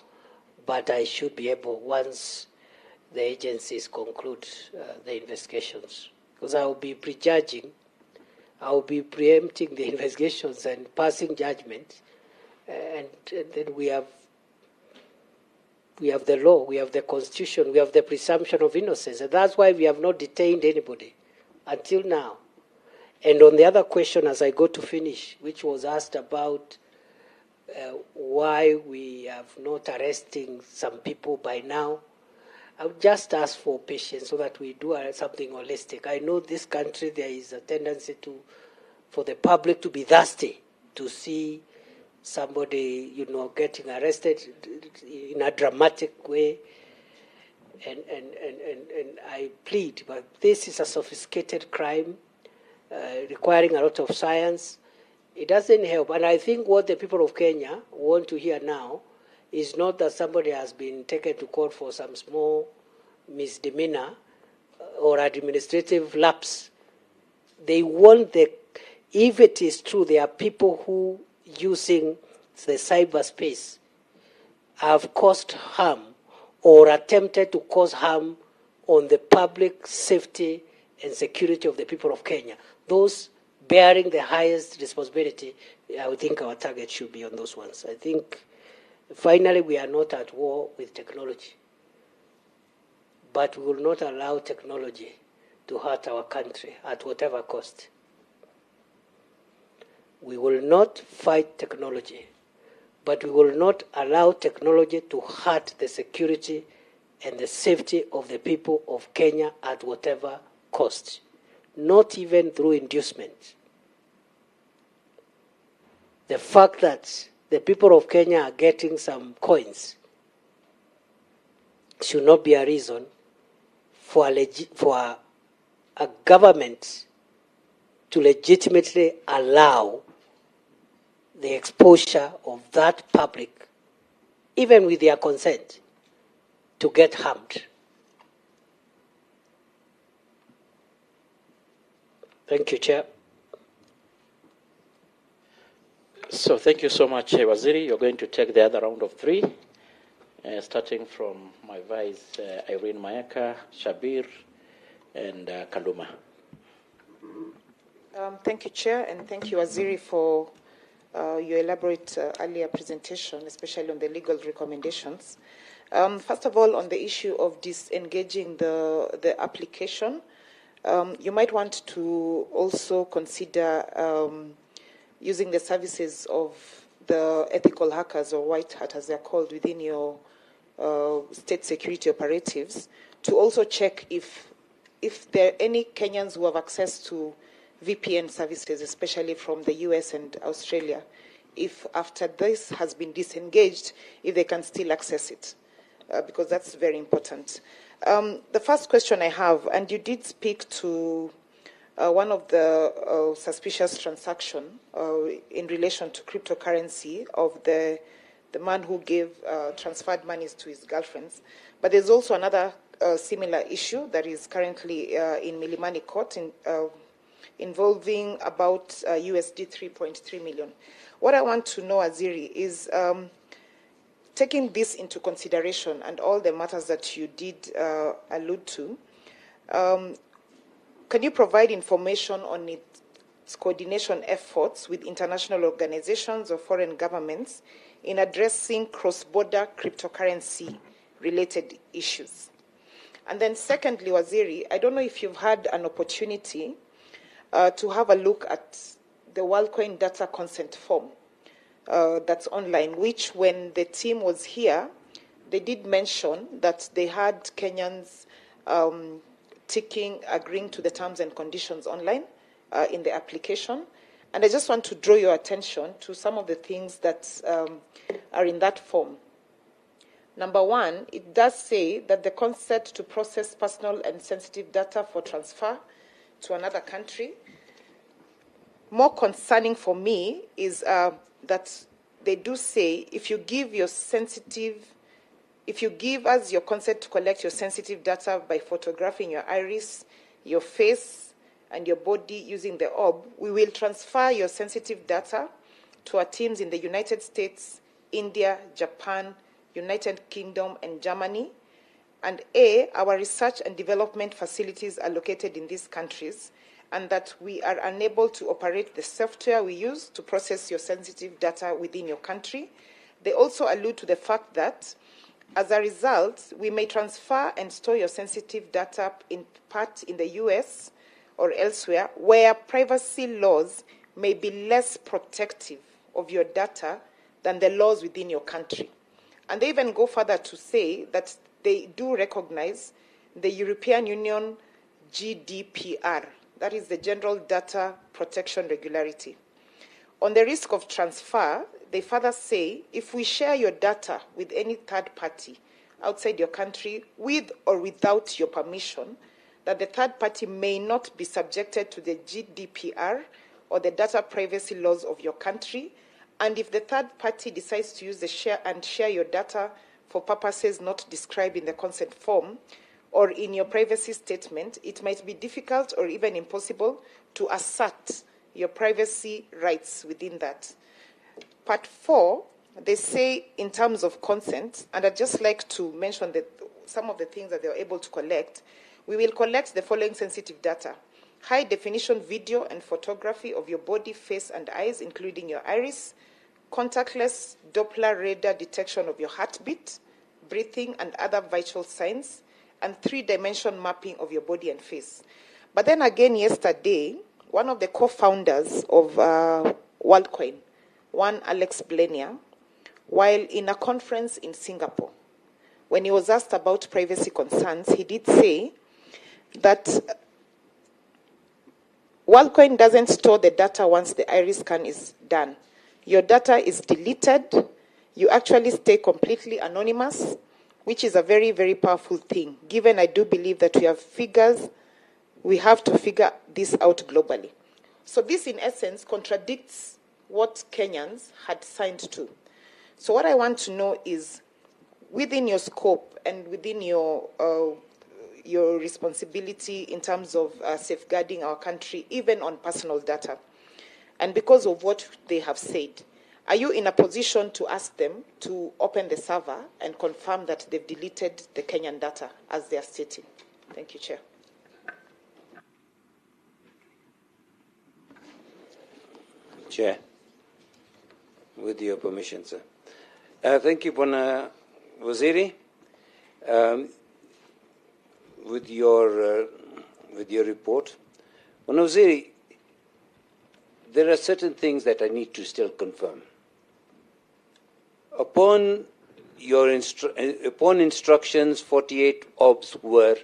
Speaker 1: but I should be able once the agencies conclude the investigations. Because I will be prejudging, I will be preempting the investigations and passing judgment and then we have the law, we have the constitution, we have the presumption of innocence, and that's why we have not detained anybody until now. And on the other question, as I go to finish, which was asked about why we have not arresting some people by now, I would just ask for patience so that we do something holistic. I know this country, there is a tendency for the public to be thirsty to see somebody, getting arrested in a dramatic way. And I plead, but this is a sophisticated crime requiring a lot of science. It doesn't help. And I think what the people of Kenya want to hear now is not that somebody has been taken to court for some small misdemeanor or administrative lapse. They want if it is true, there are people who, using the cyberspace, have caused harm or attempted to cause harm on the public safety and security of the people of Kenya. Those bearing the highest responsibility, I would think our target should be on those ones. I think, finally, we are not at war with technology, but we will not allow technology to hurt our country at whatever cost. We will not fight technology, but we will not allow technology to hurt the security and the safety of the people of Kenya at whatever cost, not even through inducement. The fact that the people of Kenya are getting some coins should not be a reason for a government to legitimately allow the exposure of that public, even with their consent, to get harmed. Thank you, Chair.
Speaker 2: So thank you so much, Waziri. You're going to take the other round of three, starting from my vice, Irene Mayaka, Shabir, and Kaluma.
Speaker 6: Thank you, Chair, and thank you, Waziri, for your elaborate earlier presentation, especially on the legal recommendations. First of all, on the issue of disengaging the application, you might want to also consider using the services of the ethical hackers, or white hat as they're called, within your state security operatives, to also check if there are any Kenyans who have access to VPN services, especially from the US and Australia, if after this has been disengaged, if they can still access it, because that's very important. The first question I have, and you did speak to one of the suspicious transaction in relation to cryptocurrency of the man who transferred monies to his girlfriends, but there's also another similar issue that is currently in Milimani Court involving about USD 3.3 million. What I want to know, Aziri, is taking this into consideration and all the matters that you did allude to, can you provide information on its coordination efforts with international organizations or foreign governments in addressing cross-border cryptocurrency-related issues? And then secondly, Waziri, I don't know if you've had an opportunity to have a look at the Worldcoin data consent form that's online, which when the team was here, they did mention that they had Kenyans agreeing to the terms and conditions online in the application. And I just want to draw your attention to some of the things that are in that form. Number one, it does say that the consent to process personal and sensitive data for transfer to another country. More concerning for me is that they do say if you give us your consent to collect your sensitive data by photographing your iris, your face, and your body using the orb, we will transfer your sensitive data to our teams in the United States, India, Japan, United Kingdom, and Germany. And our research and development facilities are located in these countries. and that we are unable to operate the software we use to process your sensitive data within your country. They also allude to the fact that, as a result, we may transfer and store your sensitive data in part in the US or elsewhere, where privacy laws may be less protective of your data than the laws within your country. And they even go further to say that they do recognize the European Union GDPR, that is the General Data Protection Regularity. On the risk of transfer, they further say, if we share your data with any third party outside your country with or without your permission, that the third party may not be subjected to the GDPR or the data privacy laws of your country, and if the third party decides to use the share your data for purposes not described in the consent form or in your privacy statement, it might be difficult or even impossible to assert your privacy rights within that. Part 4, they say in terms of consent, and I'd just like to mention that some of the things that they were able to collect. We will collect the following sensitive data: high-definition video and photography of your body, face, and eyes, including your iris, contactless Doppler radar detection of your heartbeat, breathing, and other vital signs, and 3-dimension mapping of your body and face. But then again, yesterday, one of the co-founders of Worldcoin, one Alex Blenier, while in a conference in Singapore, when he was asked about privacy concerns, he did say that Worldcoin doesn't store the data once the iris scan is done. Your data is deleted. You actually stay completely anonymous, which is a very, very powerful thing, given I do believe that we have to figure this out globally. So this, in essence, contradicts what Kenyans had signed to. So what I want to know is, within your scope and within your responsibility in terms of safeguarding our country, even on personal data, and because of what they have said, are you in a position to ask them to open the server and confirm that they've deleted the Kenyan data as they are stating? Thank you, Chair.
Speaker 7: Chair, with your permission, sir. Thank you, Bwana Waziri. With your report, Bwana Waziri, there are certain things that I need to still confirm. Upon instructions, 48 OBs were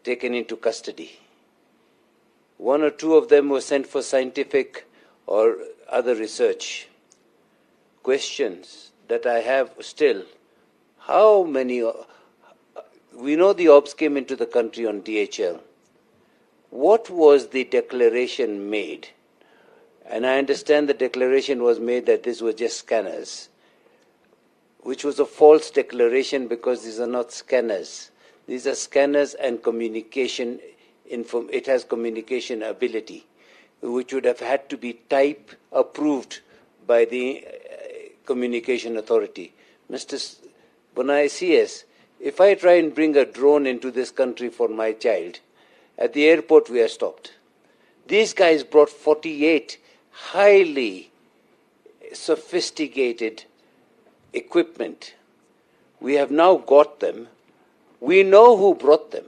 Speaker 7: taken into custody. 1 or 2 of them were sent for scientific or other research. Questions that I have still: how many? We know the OBs came into the country on DHL. What was the declaration made? And I understand the declaration was made that these were just scanners, which was a false declaration because these are not scanners. These are scanners and communication. It has communication ability, which would have had to be type approved by the communication authority. Mr. Bonai CS, if I try and bring a drone into this country for my child, at the airport we are stopped. These guys brought 48 highly sophisticated equipment. We have now got them. We know who brought them.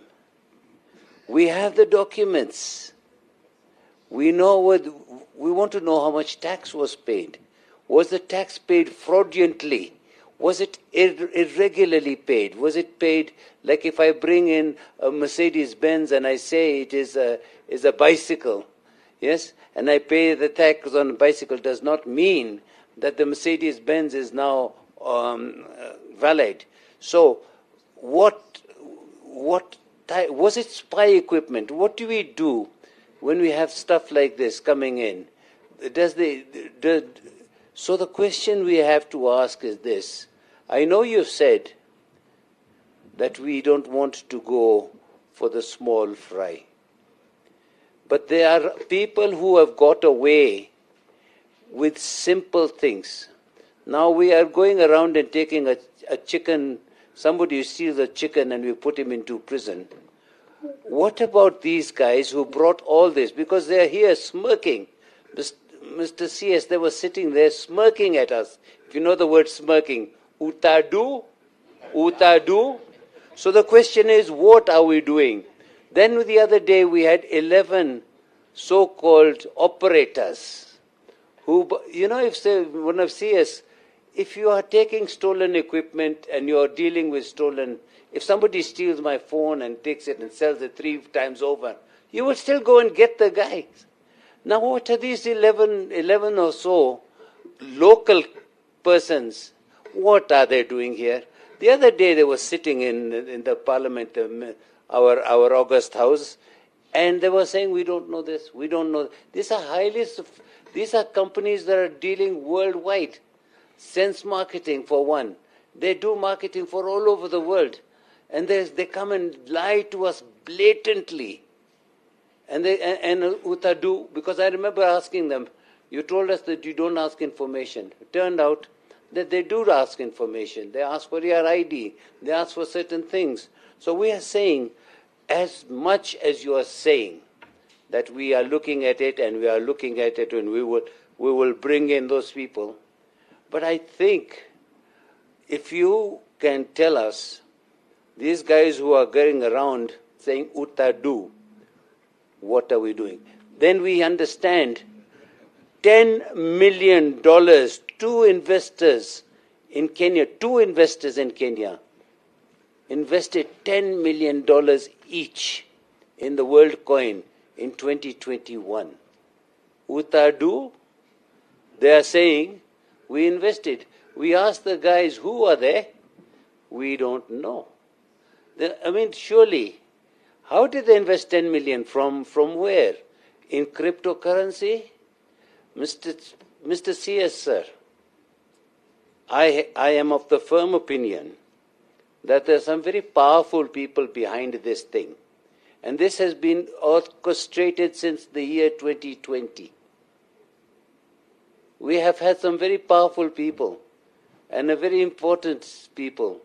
Speaker 7: We have the documents. We know we want to know how much tax was paid. Was the tax paid fraudulently? Was it irregularly paid? Was it paid like if I bring in a Mercedes-Benz and I say it is a bicycle, yes, and I pay the tax on a bicycle, does not mean that the Mercedes-Benz is now valid. So what was it spy equipment? What do we do when we have stuff like this coming in? So the question we have to ask is this. I know you've said that we don't want to go for the small fry. But there are people who have got away with simple things. Now we are going around and taking a chicken, somebody steals a chicken and we put him into prison. What about these guys who brought all this? Because they're here smirking. Mr. CS, they were sitting there smirking at us. If you know the word smirking, utadu, utadu. So the question is, what are we doing? Then the other day we had 11 so-called operators who, you know, if say, one of CS, if you are taking stolen equipment and you are dealing with stolen, if somebody steals my phone and takes it and sells it 3 times over, you will still go and get the guy. Now what are these 11 or so local persons? What are they doing here? The other day they were sitting in the Parliament, our August House, and they were saying, we don't know this, we don't know. These are companies that are dealing worldwide. Sense marketing for one. They do marketing for all over the world. And they come and lie to us blatantly. And Utadu, because I remember asking them, you told us that you don't ask information. It turned out that they do ask information. They ask for your ID. They ask for certain things. So we are saying, as much as you are saying that we are looking at it and we are looking at it and we will bring in those people. But I think if you can tell us, these guys who are going around saying utadu, what are we doing? Then we understand $10 million, two investors in Kenya invested $10 million each in the Worldcoin in 2021. Utadu, they are saying, we invested. We asked the guys, who are they? We don't know. Surely, how did they invest 10 million? From where? In cryptocurrency? Mr. CS, sir, I am of the firm opinion that there are some very powerful people behind this thing. And this has been orchestrated since the year 2020. We have had some very powerful people and a very important people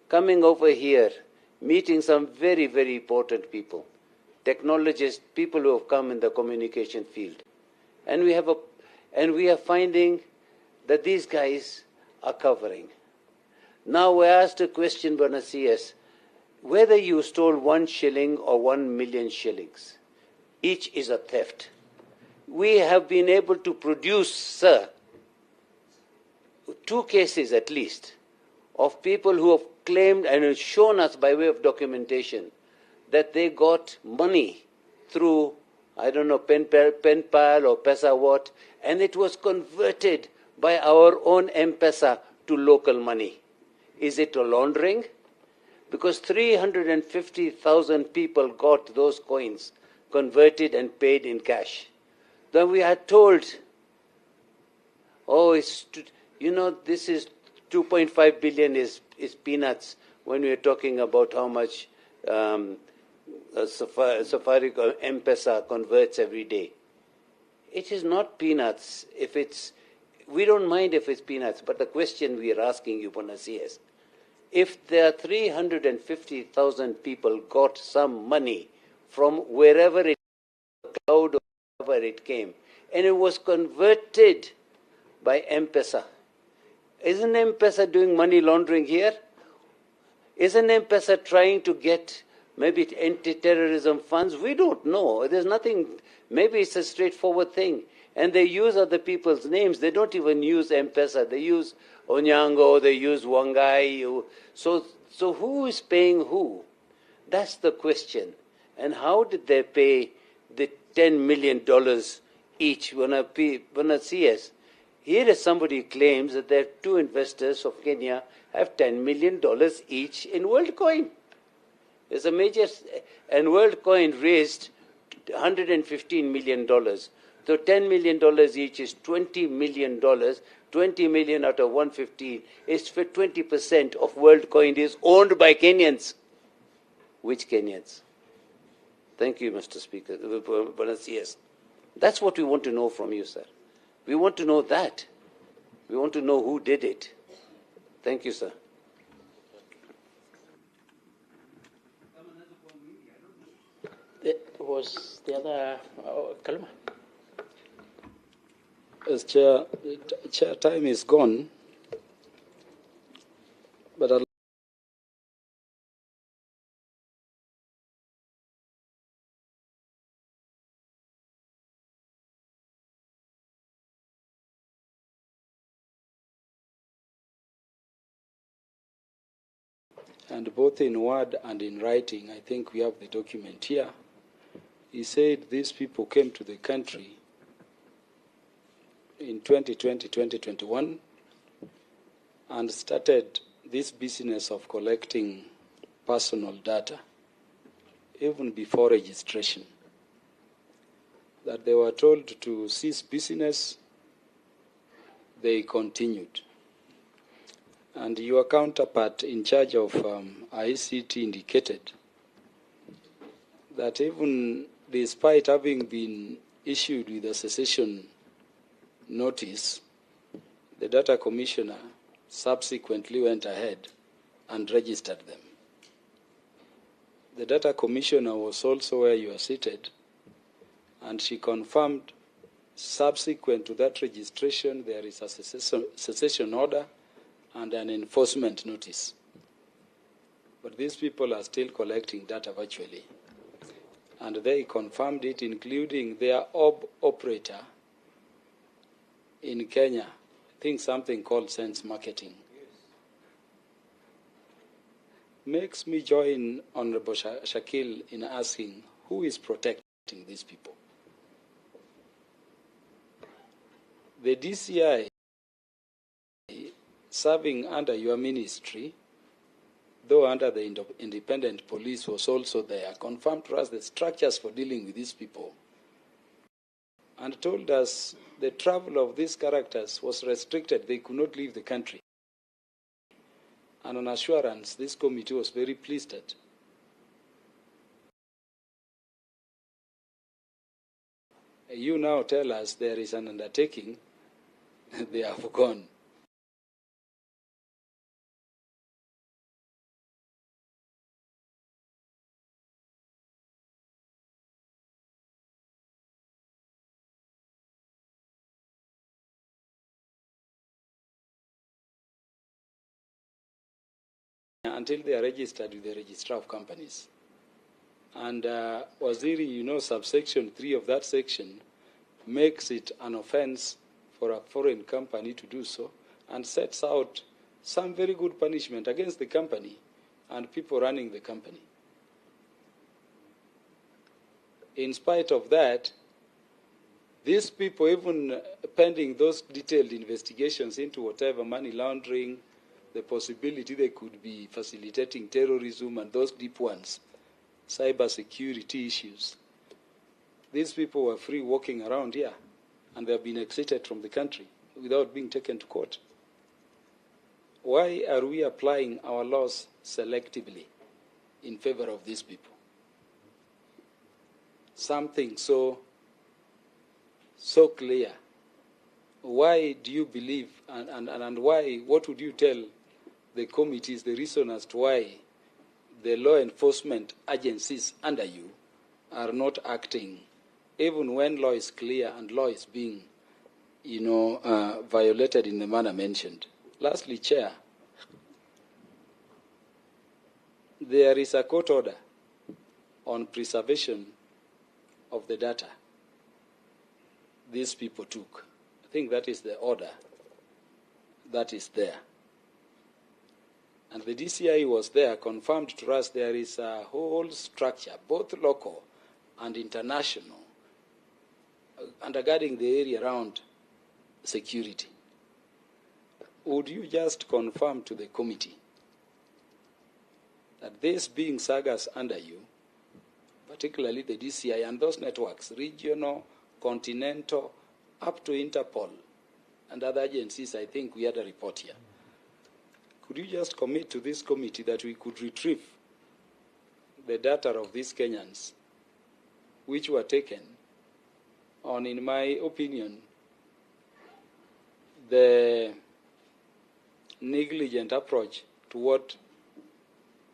Speaker 7: coming over here, meeting some very, very important people, technologists, people who have come in the communication field. And we are finding that these guys are covering. Now we asked a question, Bwana CS, whether you stole 1 shilling or 1 million shillings, each is a theft. We have been able to produce, sir, 2 cases at least of people who have claimed and have shown us by way of documentation that they got money through, I don't know, pen pal or Pesa what, and it was converted by our own M-Pesa to local money. Is it a laundering? Because 350,000 people got those coins converted and paid in cash. Then we are told, oh, this is 2.5 billion is peanuts when we are talking about how much Safari M-Pesa converts every day. It is not peanuts. We don't mind if it's peanuts, but the question we are asking you, Bwana CS, if there are 350,000 people got some money from wherever it cloud or wherever it came, and it was converted by M-Pesa. Isn't M-Pesa doing money laundering here? Isn't M-Pesa trying to get maybe anti-terrorism funds? We don't know. There's nothing. Maybe it's a straightforward thing. And they use other people's names. They don't even use M-Pesa. They use Onyango, they use Wangai. So who is paying who? That's the question. And how did they pay the $10 million each? When I see us, here is somebody who claims that their 2 investors of Kenya have $10 million each in Worldcoin. It's a major, and Worldcoin raised $115 million. So $10 million each is $20 million. 20 million out of 115 is for 20% of Worldcoin is owned by Kenyans. Which Kenyans? Thank you, Mr. Speaker. Yes. That's what we want to know from you, sir. We want to know that. We want to know who did it. Thank you, sir.
Speaker 2: was the other, Kaluma?
Speaker 8: As Chair, time is gone, but I'll and both in word and in writing, I think we have the document here. He said these people came to the country in 2020, 2021, and started this business of collecting personal data, even before registration. That they were told to cease business, they continued. And your counterpart in charge of ICT indicated that even despite having been issued with a cessation notice, the data commissioner subsequently went ahead and registered them. The data commissioner was also where you are seated, and she confirmed subsequent to that registration there is a cessation order and an enforcement notice. But these people are still collecting data virtually. And they confirmed it, including their operator in Kenya, I think something called Sense Marketing. Makes me join Honorable Shakil in asking, who is protecting these people? The DCI, serving under your ministry, though under the independent police, was also there, confirmed to us the structures for dealing with these people, and told us the travel of these characters was restricted. They could not leave the country. And on assurance, this committee was very pleased at. You now tell us there is an undertaking, they have gone. Until they are registered with the Registrar of Companies. And Waziri, you know, subsection 3 of that section makes it an offense for a foreign company to do so, and sets out some very good punishment against the company and people running the company. In spite of that, these people, even pending those detailed investigations into whatever money laundering, the possibility they could be facilitating terrorism and those deep ones, cyber security issues, these people were free walking around here, and they have been exited from the country without being taken to court. Why are we applying our laws selectively in favor of these people? Something so clear. Why do you believe, and why, what would you tell the committee is the reason as to why the law enforcement agencies under you are not acting, even when law is clear and law is being, violated in the manner mentioned? Lastly, Chair, there is a court order on preservation of the data these people took. I think that is the order that is there. And the DCI was there, confirmed to us there is a whole structure, both local and international, undergirding the area around security. Would you just confirm to the committee that this being sagas under you, particularly the DCI and those networks, regional, continental, up to Interpol and other agencies, I think we had a report here. Could you just commit to this committee that we could retrieve the data of these Kenyans, which were taken on, in my opinion, the negligent approach to what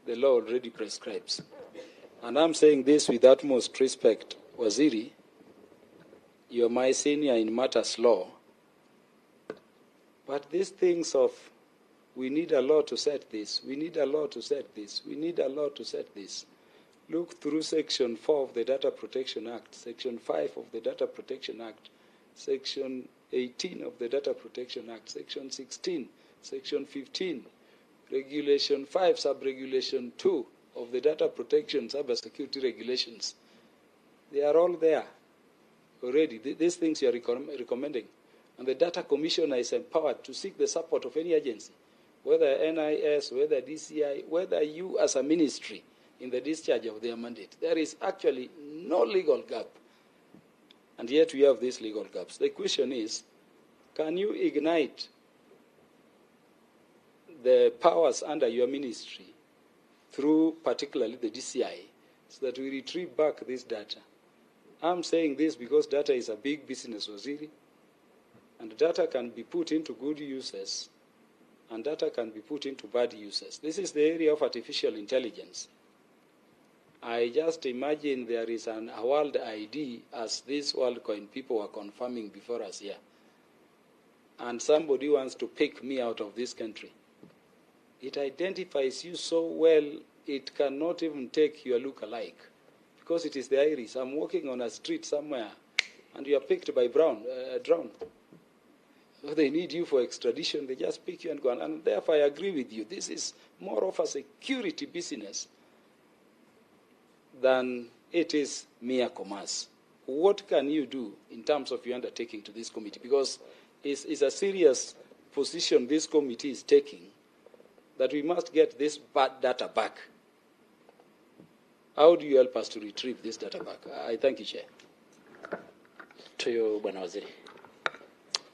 Speaker 8: the law already prescribes? And I'm saying this with utmost respect, Waziri. You're my senior in matters law. But these things of, we need a law to set this, we need a law to set this, we need a law to set this. Look through Section 4 of the Data Protection Act, Section 5 of the Data Protection Act, Section 18 of the Data Protection Act, Section 16, Section 15, Regulation 5, Sub-Regulation 2 of the Data Protection Cybersecurity Regulations. They are all there already. These things you are recommending. And the Data Commissioner is empowered to seek the support of any agency, whether NIS, whether DCI, whether you as a ministry in the discharge of their mandate. There is actually no legal gap. And yet we have these legal gaps. The question is, can you ignite the powers under your ministry through particularly the DCI so that we retrieve back this data? I'm saying this because data is a big business, Waziri, and data can be put into good uses and data can be put into bad uses. This is the area of artificial intelligence. I just imagine there is a world ID, as these Worldcoin people were confirming before us here, and somebody wants to pick me out of this country. It identifies you so well, it cannot even take your look-alike, because it is the iris. I'm walking on a street somewhere, and you are picked by drone. So they need you for extradition. They just pick you and go on. And therefore, I agree with you. This is more of a security business than it is mere commerce. What can you do in terms of your undertaking to this committee? Because it's a serious position this committee is taking, that we must get this bad data back. How do you help us to retrieve this data back? I thank you, Chair.
Speaker 2: To you, Bwana Waziri.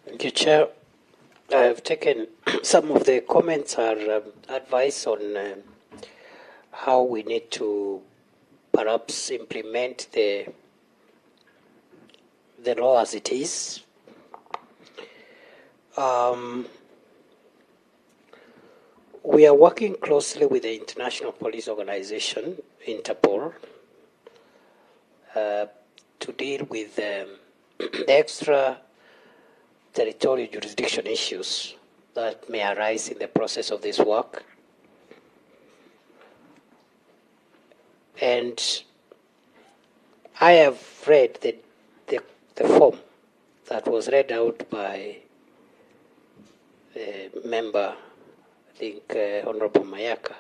Speaker 1: Thank you, Chair. I have taken some of the comments or advice on how we need to perhaps implement the law as it is. We are working closely with the International Police Organization, Interpol, to deal with the extra territorial jurisdiction issues that may arise in the process of this work. And I have read the form that was read out by the member, I think Honorable Mayaka.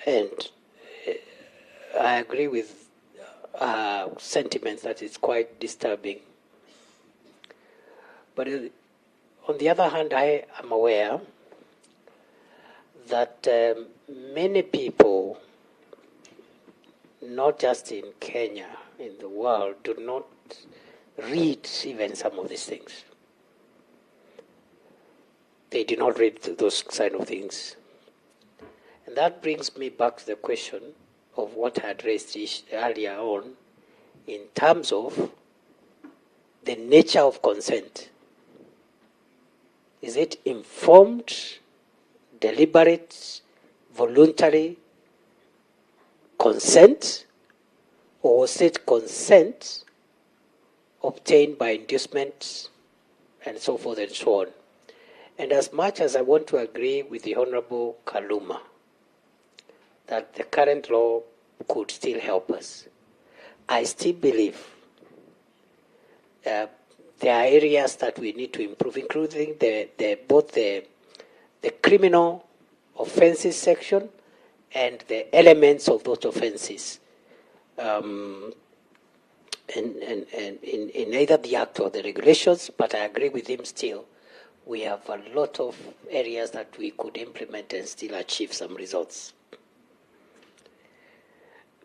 Speaker 1: And I agree with sentiments that it's quite disturbing. But on the other hand, I am aware that many people, not just in Kenya, in the world, do not read even some of these things. They do not read those kind of things. And that brings me back to the question of what I had raised earlier on in terms of the nature of consent. Is it informed, deliberate, voluntary consent, or was it consent obtained by inducement and so forth and so on? And as much as I want to agree with the Honorable Kaluma that the current law could still help us, I still believe there are areas that we need to improve, including both the criminal offenses section and the elements of those offenses, in either the act or the regulations. But I agree with him still. We have a lot of areas that we could implement and still achieve some results.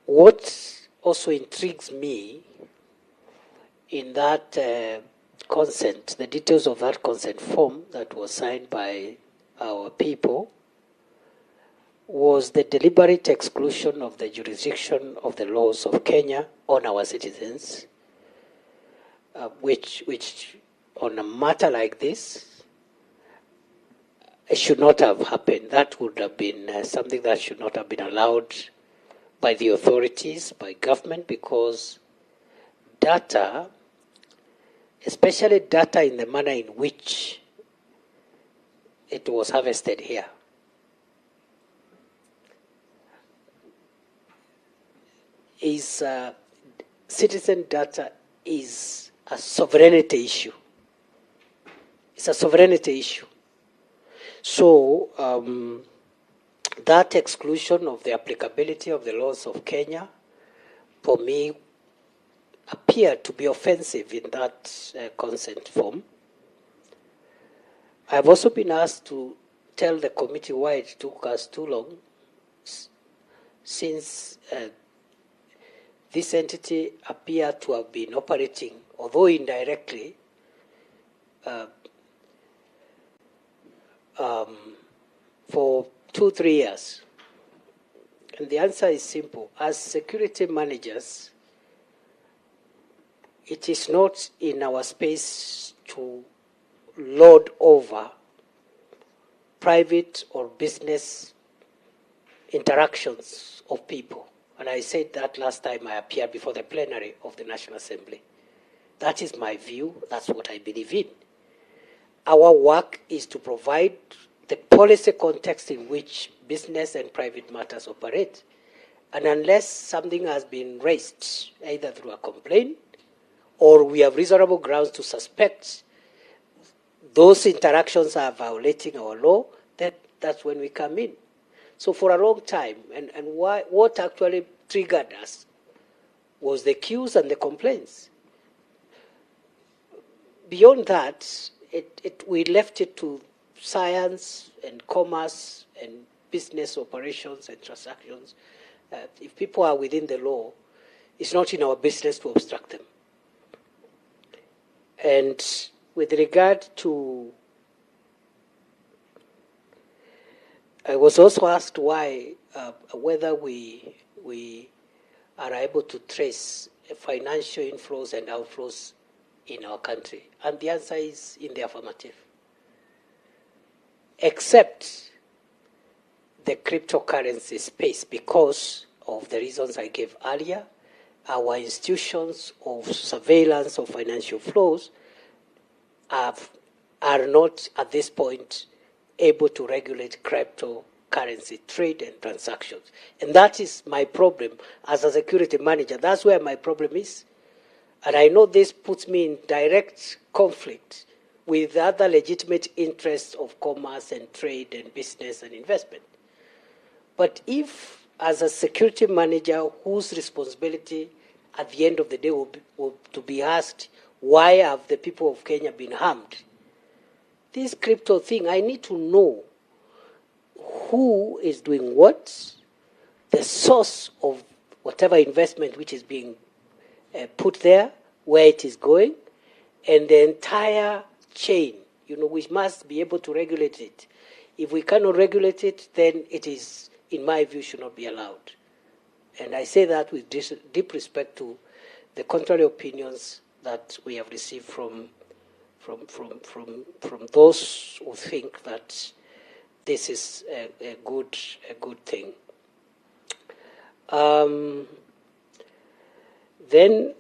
Speaker 1: What also intrigues me in that consent, the details of that consent form that was signed by our people, was the deliberate exclusion of the jurisdiction of the laws of Kenya on our citizens, which on a matter like this, it should not have happened. That would have been something that should not have been allowed by the authorities, by government, because data, especially data in the manner in which it was harvested here, is citizen data is a sovereignty issue. It's a sovereignty issue. So that exclusion of the applicability of the laws of Kenya, for me, appeared to be offensive in that consent form. I've also been asked to tell the committee why it took us too long, since this entity appeared to have been operating, although indirectly, for 2-3 years. And the answer is simple. As security managers, it is not in our space to lord over private or business interactions of people. And I said that last time I appeared before the plenary of the National Assembly. That is my view. That's what I believe in. Our work is to provide the policy context in which business and private matters operate. And unless something has been raised, either through a complaint or we have reasonable grounds to suspect those interactions are violating our law, that's when we come in. So for a long time, and what actually triggered us was the queues and the complaints. Beyond that, we left it to science and commerce and business operations and transactions. If people are within the law, it's not in our business to obstruct them. And with regard to, I was also asked why, whether we are able to trace financial inflows and outflows in our country. And the answer is in the affirmative. Except the cryptocurrency space, because of the reasons I gave earlier, our institutions of surveillance of financial flows are not at this point able to regulate cryptocurrency trade and transactions. And that is my problem as a security manager. That's where my problem is. And I know this puts me in direct conflict with other legitimate interests of commerce and trade and business and investment. But if, as a security manager whose responsibility at the end of the day will to be asked, why have the people of Kenya been harmed? This crypto thing, I need to know who is doing what, the source of whatever investment which is being put there, where it is going, and the entire chain. We must be able to regulate it. If we cannot regulate it, then it is, in my view, should not be allowed. And I say that with deep respect to the contrary opinions that we have received from those who think that this is a good thing. Then,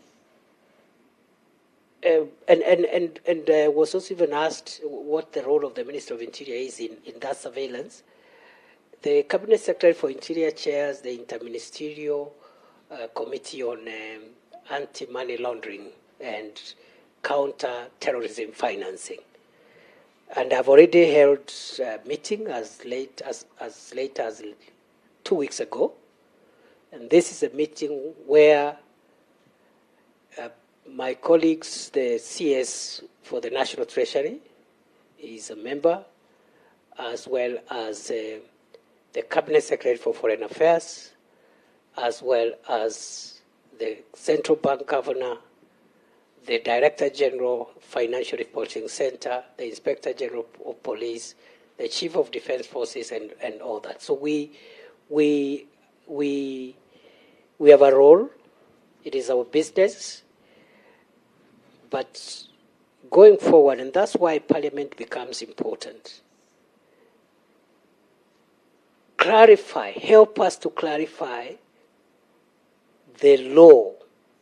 Speaker 1: and I was also even asked what the role of the Minister of Interior is in that surveillance. The Cabinet Secretary for Interior chairs the Interministerial Committee on Anti-Money Laundering and Counter-Terrorism Financing. And I've already held a meeting as late as 2 weeks ago. And this is a meeting where my colleagues, the CS for the National Treasury, is a member, as well as the Cabinet Secretary for Foreign Affairs, as well as the Central Bank Governor, the Director General Financial Reporting Center, the Inspector General of Police, the Chief of Defense Forces, and all that. So we have a role. It is our business. But going forward, and that's why Parliament becomes important, clarify, help us to clarify the law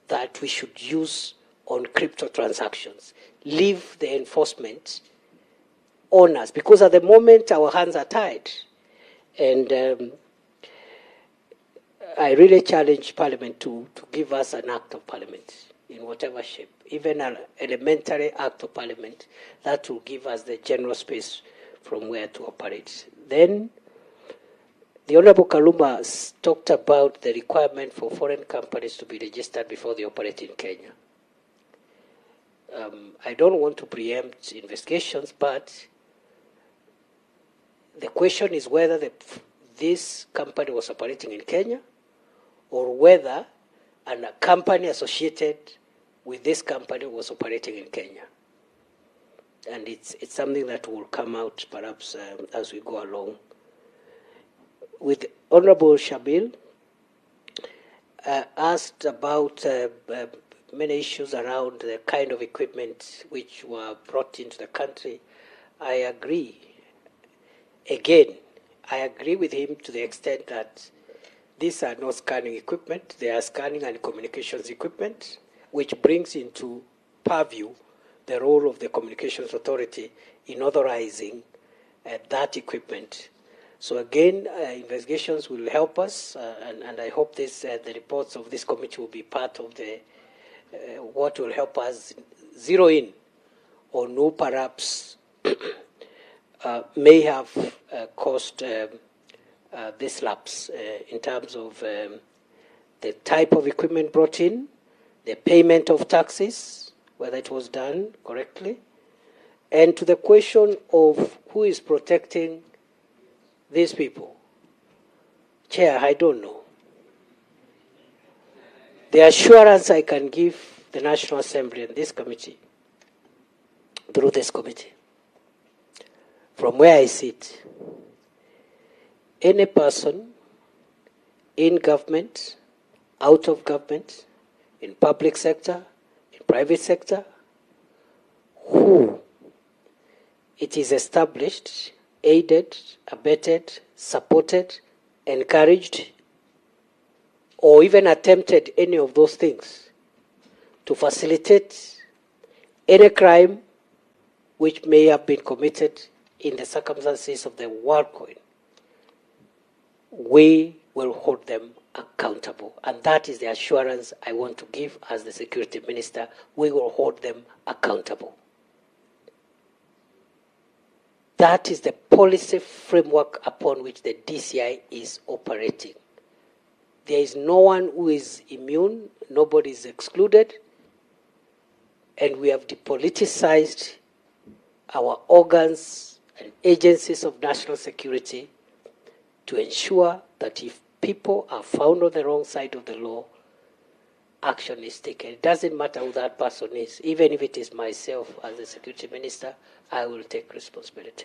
Speaker 1: that we should use on crypto transactions. Leave the enforcement on us, because at the moment our hands are tied. And I really challenge Parliament to give us an act of Parliament in whatever shape, even an elementary act of Parliament that will give us the general space from where to operate. Then the Honorable Kaluma talked about the requirement for foreign companies to be registered before they operate in Kenya. I don't want to preempt investigations, but the question is whether this company was operating in Kenya or whether a company associated with this company was operating in Kenya. And it's something that will come out perhaps as we go along. With Honorable Shabil asked about many issues around the kind of equipment which were brought into the country. I agree. Again, I agree with him to the extent that these are not scanning equipment, they are scanning and communications equipment, which brings into purview the role of the Communications Authority in authorizing that equipment. So again, investigations will help us, and I hope the reports of this committee will be part of the what will help us zero in on who perhaps may have caused this lapse in terms of the type of equipment brought in, the payment of taxes, whether it was done correctly, and to the question of who is protecting these people. Chair, I don't know. The assurance I can give the National Assembly and this committee, through this committee, from where I sit, any person in government, out of government, in public sector, in private sector, who it is established, aided, abetted, supported, encouraged, or even attempted any of those things to facilitate any crime which may have been committed in the circumstances of the Worldcoin, we will hold them accountable. And that is the assurance I want to give as the Security Minister. We will hold them accountable. That is the policy framework upon which the DCI is operating. There is no one who is immune, nobody is excluded, and we have depoliticized our organs and agencies of national security to ensure that if people are found on the wrong side of the law, action is taken. It doesn't matter who that person is. Even if it is myself as the Security Minister, I will take responsibility.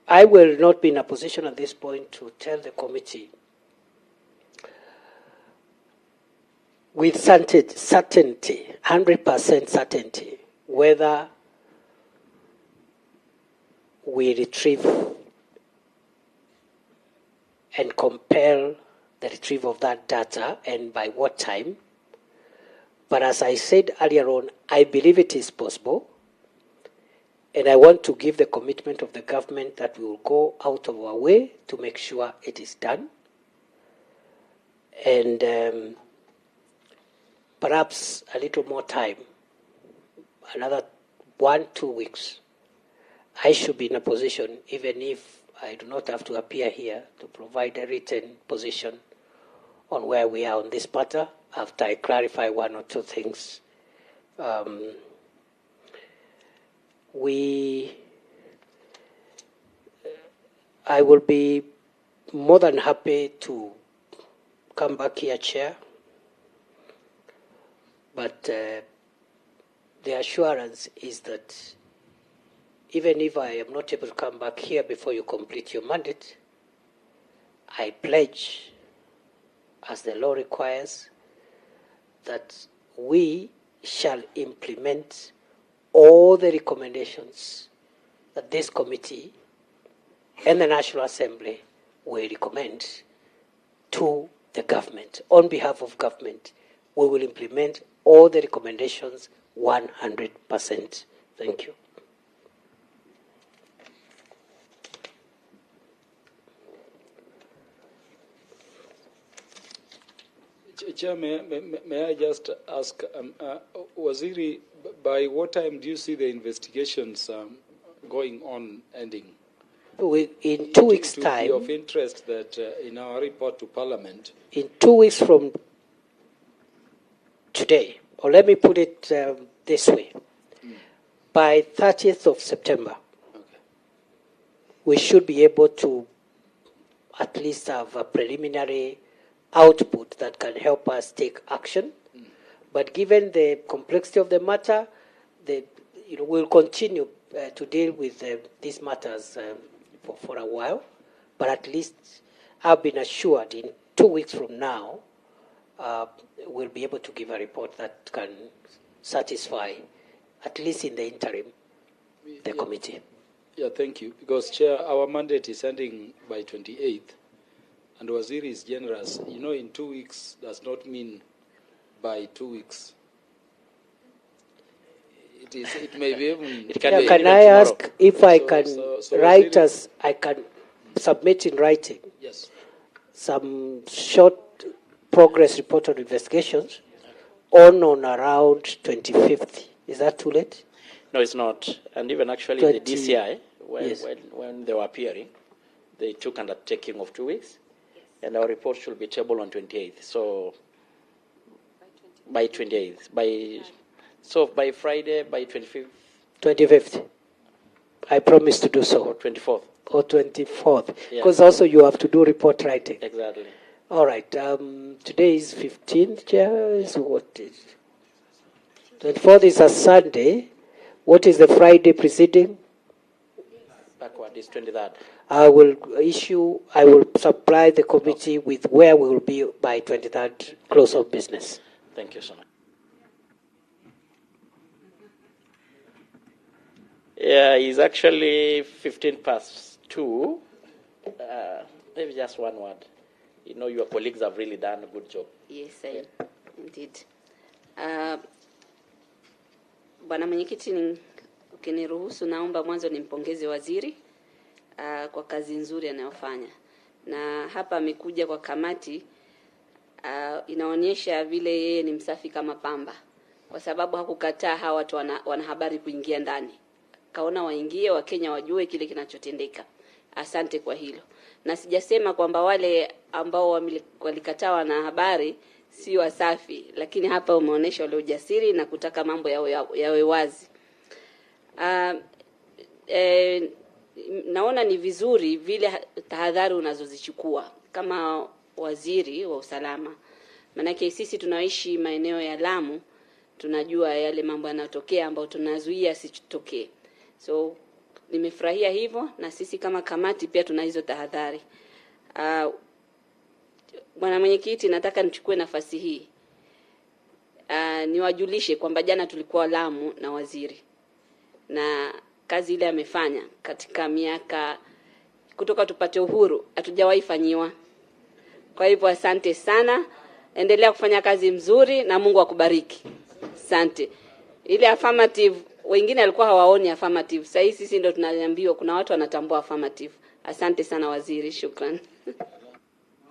Speaker 1: I will not be in a position at this point to tell the committee with certainty, 100% certainty, whether we retrieve and compel the retrieval of that data and by what time. But as I said earlier on, I believe it is possible. And I want to give the commitment of the government that we will go out of our way to make sure it is done. And perhaps a little more time, another 1-2 weeks, I should be in a position, even if I do not have to appear here, to provide a written position on where we are on this matter after I clarify 1 or 2 things. I will be more than happy to come back here, Chair, but the assurance is that even if I am not able to come back here before you complete your mandate, I pledge, as the law requires, that we shall implement all the recommendations that this committee and the National Assembly will recommend to the government. On behalf of government, we will implement all the recommendations 100%. Thank you.
Speaker 8: Chair, may I just ask, Waziri, by what time do you see the investigations going on ending?
Speaker 1: In 2 weeks' time.
Speaker 8: It would be of interest that in our report to Parliament.
Speaker 1: In 2 weeks from today, or let me put it this way, by 30th of September, we should be able to at least have a preliminary output that can help us take action. But given the complexity of the matter, we'll continue to deal with these matters for a while. But at least I've been assured in 2 weeks from now, we'll be able to give a report that can satisfy, at least in the interim, the committee.
Speaker 8: Yeah, thank you. Because, Chair, our mandate is ending by 28th. And Waziri is generous. You know, in 2 weeks does not mean by 2 weeks. It may be even.
Speaker 1: Can I ask if I can write as I can submit in writing?
Speaker 8: Yes.
Speaker 1: Some short progress report on investigations on around 25th. Is that too late?
Speaker 2: No, it's not. And even actually the DCI, when they were appearing, they took undertaking of 2 weeks. And our report should be tabled on 28th. So by 28th. So by Friday, by 25th?
Speaker 1: 25th. I promise to do so.
Speaker 2: Or 24th.
Speaker 1: Or 24th. Because also you have to do report writing.
Speaker 2: Exactly.
Speaker 1: All right. Today is 15th, Chair. So what is 24th is a Sunday. What is the Friday preceding?
Speaker 2: Backward is 23rd.
Speaker 1: I will supply the committee with where we will be by 23rd close of business.
Speaker 2: Thank you so much. Yeah, it's actually 2:15. Maybe just one word. You know, your colleagues have really done a good job.
Speaker 9: Yes, indeed. Bwana Mwenyekiti, ukiniruhusu naomba mwanzo nimpongeze waziri kwa kazi nzuri anayofanya. Na hapa amekuja kwa kamati inaonyesha vile yeye ni msafi kama pamba. Kwa sababu hakukataa hawa watu wanahabari kuingia ndani. Kaona waingie, Wakenya wajue kile kinachotendeka. Asante kwa hilo. Na sijasema kwamba wale ambao walikataa wanahabari si wasafi, lakini hapa umeonyesha ule ujasiri na kutaka mambo yawe wazi. Naona ni vizuri vile tahadhari unazozichukua kama waziri wa usalama. Manake sisi tunaishi maeneo ya Lamu, tunajua yale mambo yanayotokea ambayo tunazuia asitokee. So nimefurahia hivyo, na sisi kama kamati pia tuna hizo tahadhari. Bwana Mwenyekiti, nataka nichukue nafasi hii niwajulishe kwamba jana tulikuwa Lamu na waziri, na kazi ile amefanya katika miaka kutoka tupate uhuru hatujawahi fanyiwa. Kwa hivyo asante sana, endelea kufanya kazi mzuri na Mungu akubariki. Asante. Ile affirmative wengine walikuwa hawaoni affirmative. Sasa sisi ndio tunaambiwa kuna watu wanatambua affirmative. Asante sana waziri, shukran.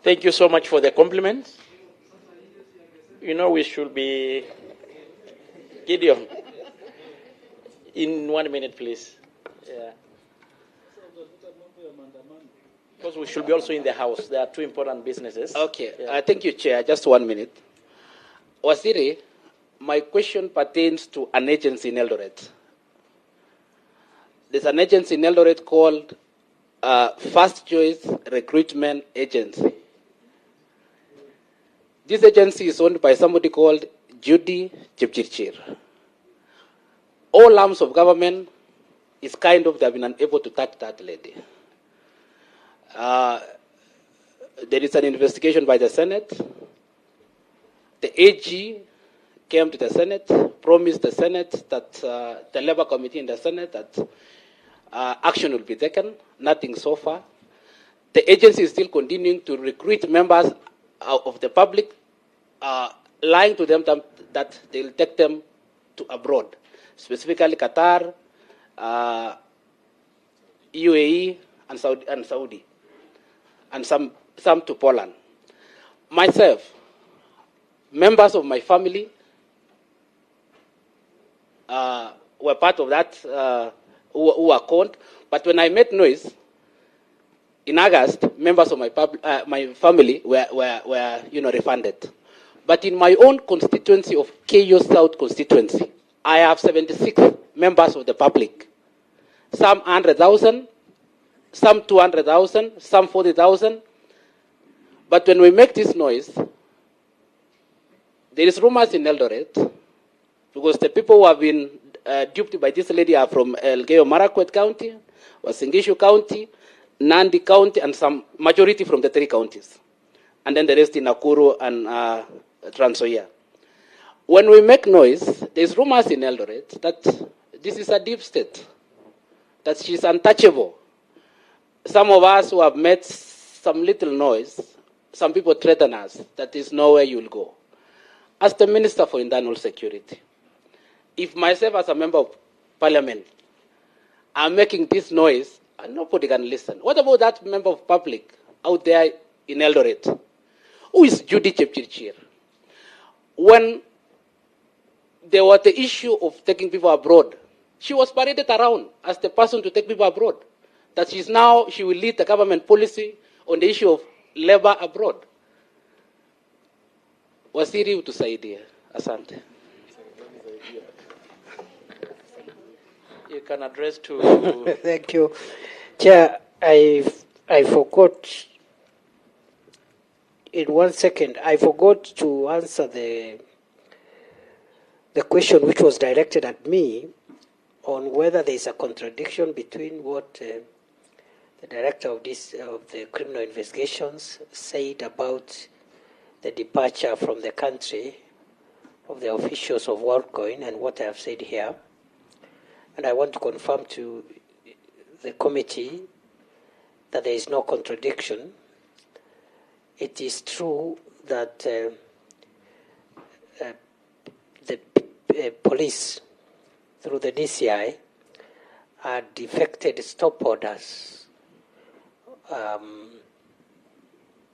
Speaker 2: Thank you so much for the compliments. You know, we should be Gideon. In 1 minute, please. Yeah. Because we should be also in the house. There are two important businesses.
Speaker 4: Okay.
Speaker 2: Yeah.
Speaker 4: Thank you, Chair. Just 1 minute. Waziri, my question pertains to an agency in Eldoret. There's an agency in Eldoret called First Choice Recruitment Agency. This agency is owned by somebody called Judy Chepchirchir. All arms of government is kind of, they have been unable to touch that lady. There is an investigation by the Senate. The AG came to the Senate, promised the Senate that the Labour Committee in the Senate that action will be taken. Nothing so far. The agency is still continuing to recruit members of the public, lying to them that they'll take them to abroad, specifically Qatar, UAE, and Saudi, and some to Poland. Myself, members of my family were part of that, who were caught. But when I made noise in August, members of my family were refunded. But in my own constituency of KO South constituency, I have 76 members of the public. Some 100,000, some 200,000, some 40,000. But when we make this noise, there is rumors in Eldoret, because the people who have been duped by this lady are from Elgeyo Marakwet County, Wasingishu County, Nandi County, and some majority from the 3 counties. And then the rest in Nakuru and Trans Nzoia. When we make noise, there's rumors in Eldoret that this is a deep state, that she's untouchable. Some of us who have made some little noise, some people threaten us that there's nowhere you'll go. As the Minister for Internal Security, if myself as a member of Parliament am making this noise, and nobody can listen, what about that member of public out there in Eldoret? Who is Judy Chepchirchir? When there was the issue of taking people abroad, she was paraded around as the person to take people abroad. That she will lead the government policy on the issue of labor abroad. Waziri utusaidia. Asante.
Speaker 2: You can address to...
Speaker 1: Thank you. Chair, I forgot, in 1 second, I forgot to answer the question which was directed at me on whether there is a contradiction between what the director of the criminal investigations said about the departure from the country of the officials of Worldcoin and what I have said here. And I want to confirm to the committee that there is no contradiction. It is true that the police, through the DCI, had defected stop orders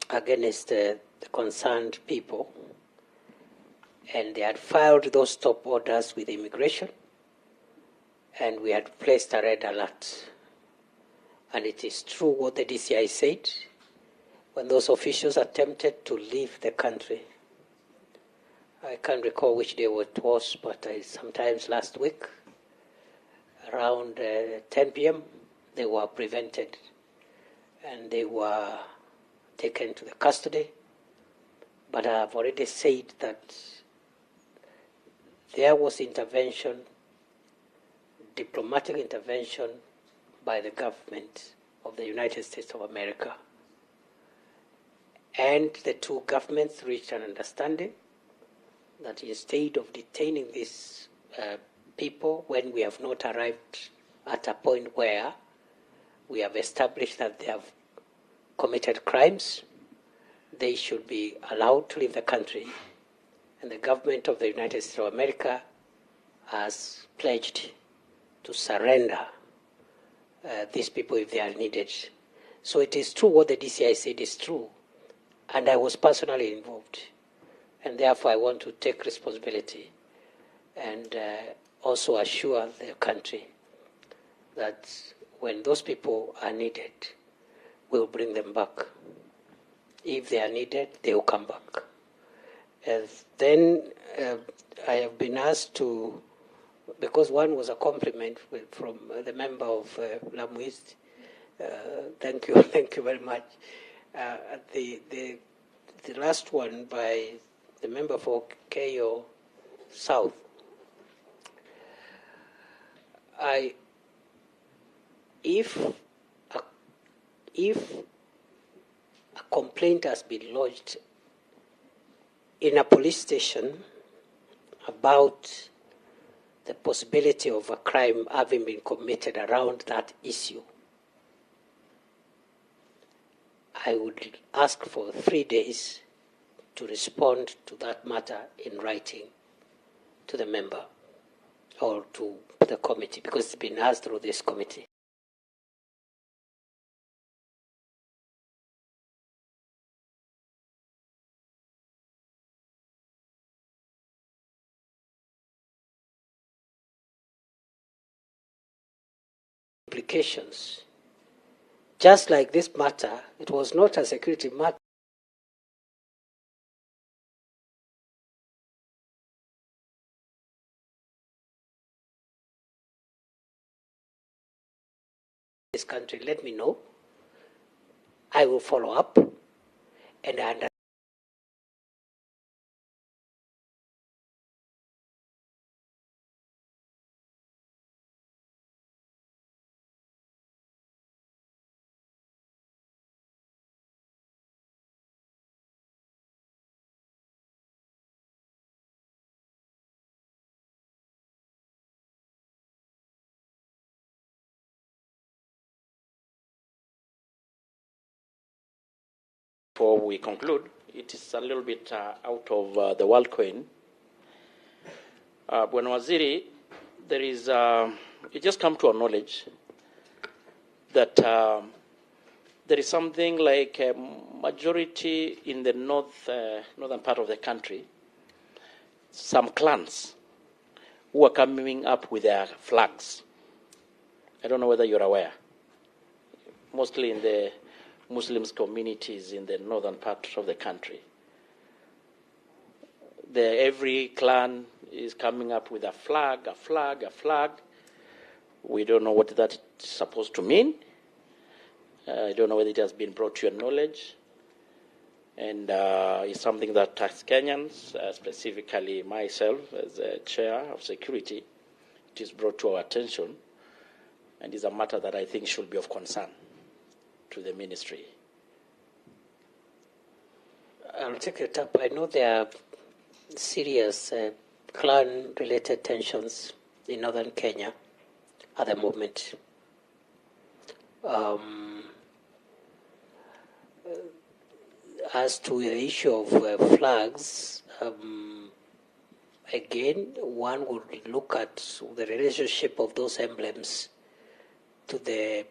Speaker 1: against the concerned people, and they had filed those stop orders with immigration, and we had placed a red alert. And it is true what the DCI said when those officials attempted to leave the country. I can't recall which day it was, but sometimes last week, around 10 p.m., they were prevented and they were taken to the custody. But I have already said that there was intervention, diplomatic intervention by the government of the United States of America. And the two governments reached an understanding that instead of detaining these people when we have not arrived at a point where we have established that they have committed crimes, they should be allowed to leave the country. And the government of the United States of America has pledged to surrender these people if they are needed. So it is true what the DCI said is true, and I was personally involved. And therefore I want to take responsibility and also assure the country that when those people are needed, we'll bring them back. If they are needed, they will come back. Then I have been asked to, because one was a compliment from the member of Lamu East. Thank you very much. The last one by the member for KO South. If a complaint has been lodged in a police station about the possibility of a crime having been committed around that issue, I would ask for 3 days to respond to that matter in writing to the member or to the committee, because it's been asked through this committee. Implications. Just like this matter, it was not a security matter. This country, let me know. I will follow up and I understand.
Speaker 2: Before we conclude, it is a little bit out of the Worldcoin. When Waziri, there is, it just come to our knowledge that there is something like a majority in the northern part of the country, some clans who are coming up with their flags. I don't know whether you're aware. Mostly in the Muslims communities in the northern part of the country. Every clan is coming up with a flag, a flag, a flag. We don't know what that's supposed to mean. I don't know whether it has been brought to your knowledge. And it's something that as Kenyans, specifically myself as a chair of security, it is brought to our attention. And is a matter that I think should be of concern to the ministry.
Speaker 1: I'll take it up. I know there are serious clan-related tensions in northern Kenya at the moment. As to the issue of flags, again, one would look at the relationship of those emblems to the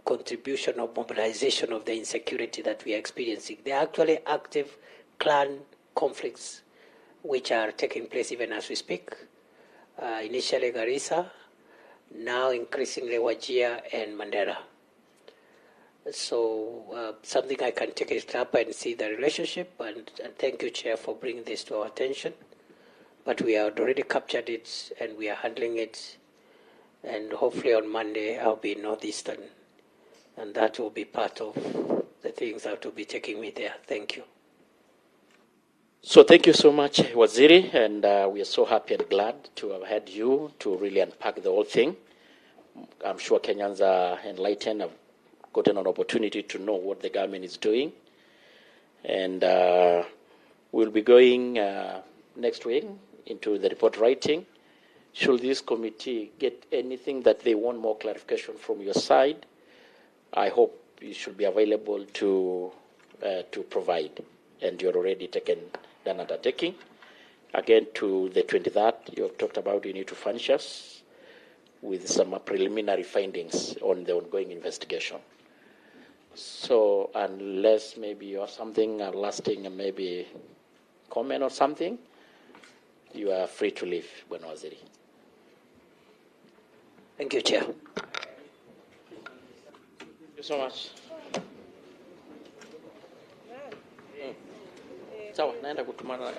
Speaker 1: contribution of mobilization of the insecurity that we are experiencing. There are actually active clan conflicts which are taking place even as we speak. Initially Garissa, now increasingly Wajir and Mandera. So something I can take it up and see the relationship, and thank you, Chair, for bringing this to our attention. But we have already captured it and we are handling it, and hopefully on Monday I'll be in Northeastern. And that will be part of the things that will be taking me there. Thank you.
Speaker 2: So thank you so much, Waziri, and we are so happy and glad to have had you to really unpack the whole thing. I'm sure Kenyans are enlightened, have gotten an opportunity to know what the government is doing. And we'll be going next week into the report writing. Should this committee get anything that they want more clarification from your side, I hope you should be available to provide, and you're already taken that undertaking. Again, to the 23rd, you have talked about you need to furnish us with some preliminary findings on the ongoing investigation. So unless maybe you have something lasting, maybe comment or something, you are free to leave, Bwana Waziri.
Speaker 1: Thank you, Chair.
Speaker 2: Thank you so much. Sawa, naenda kutumana.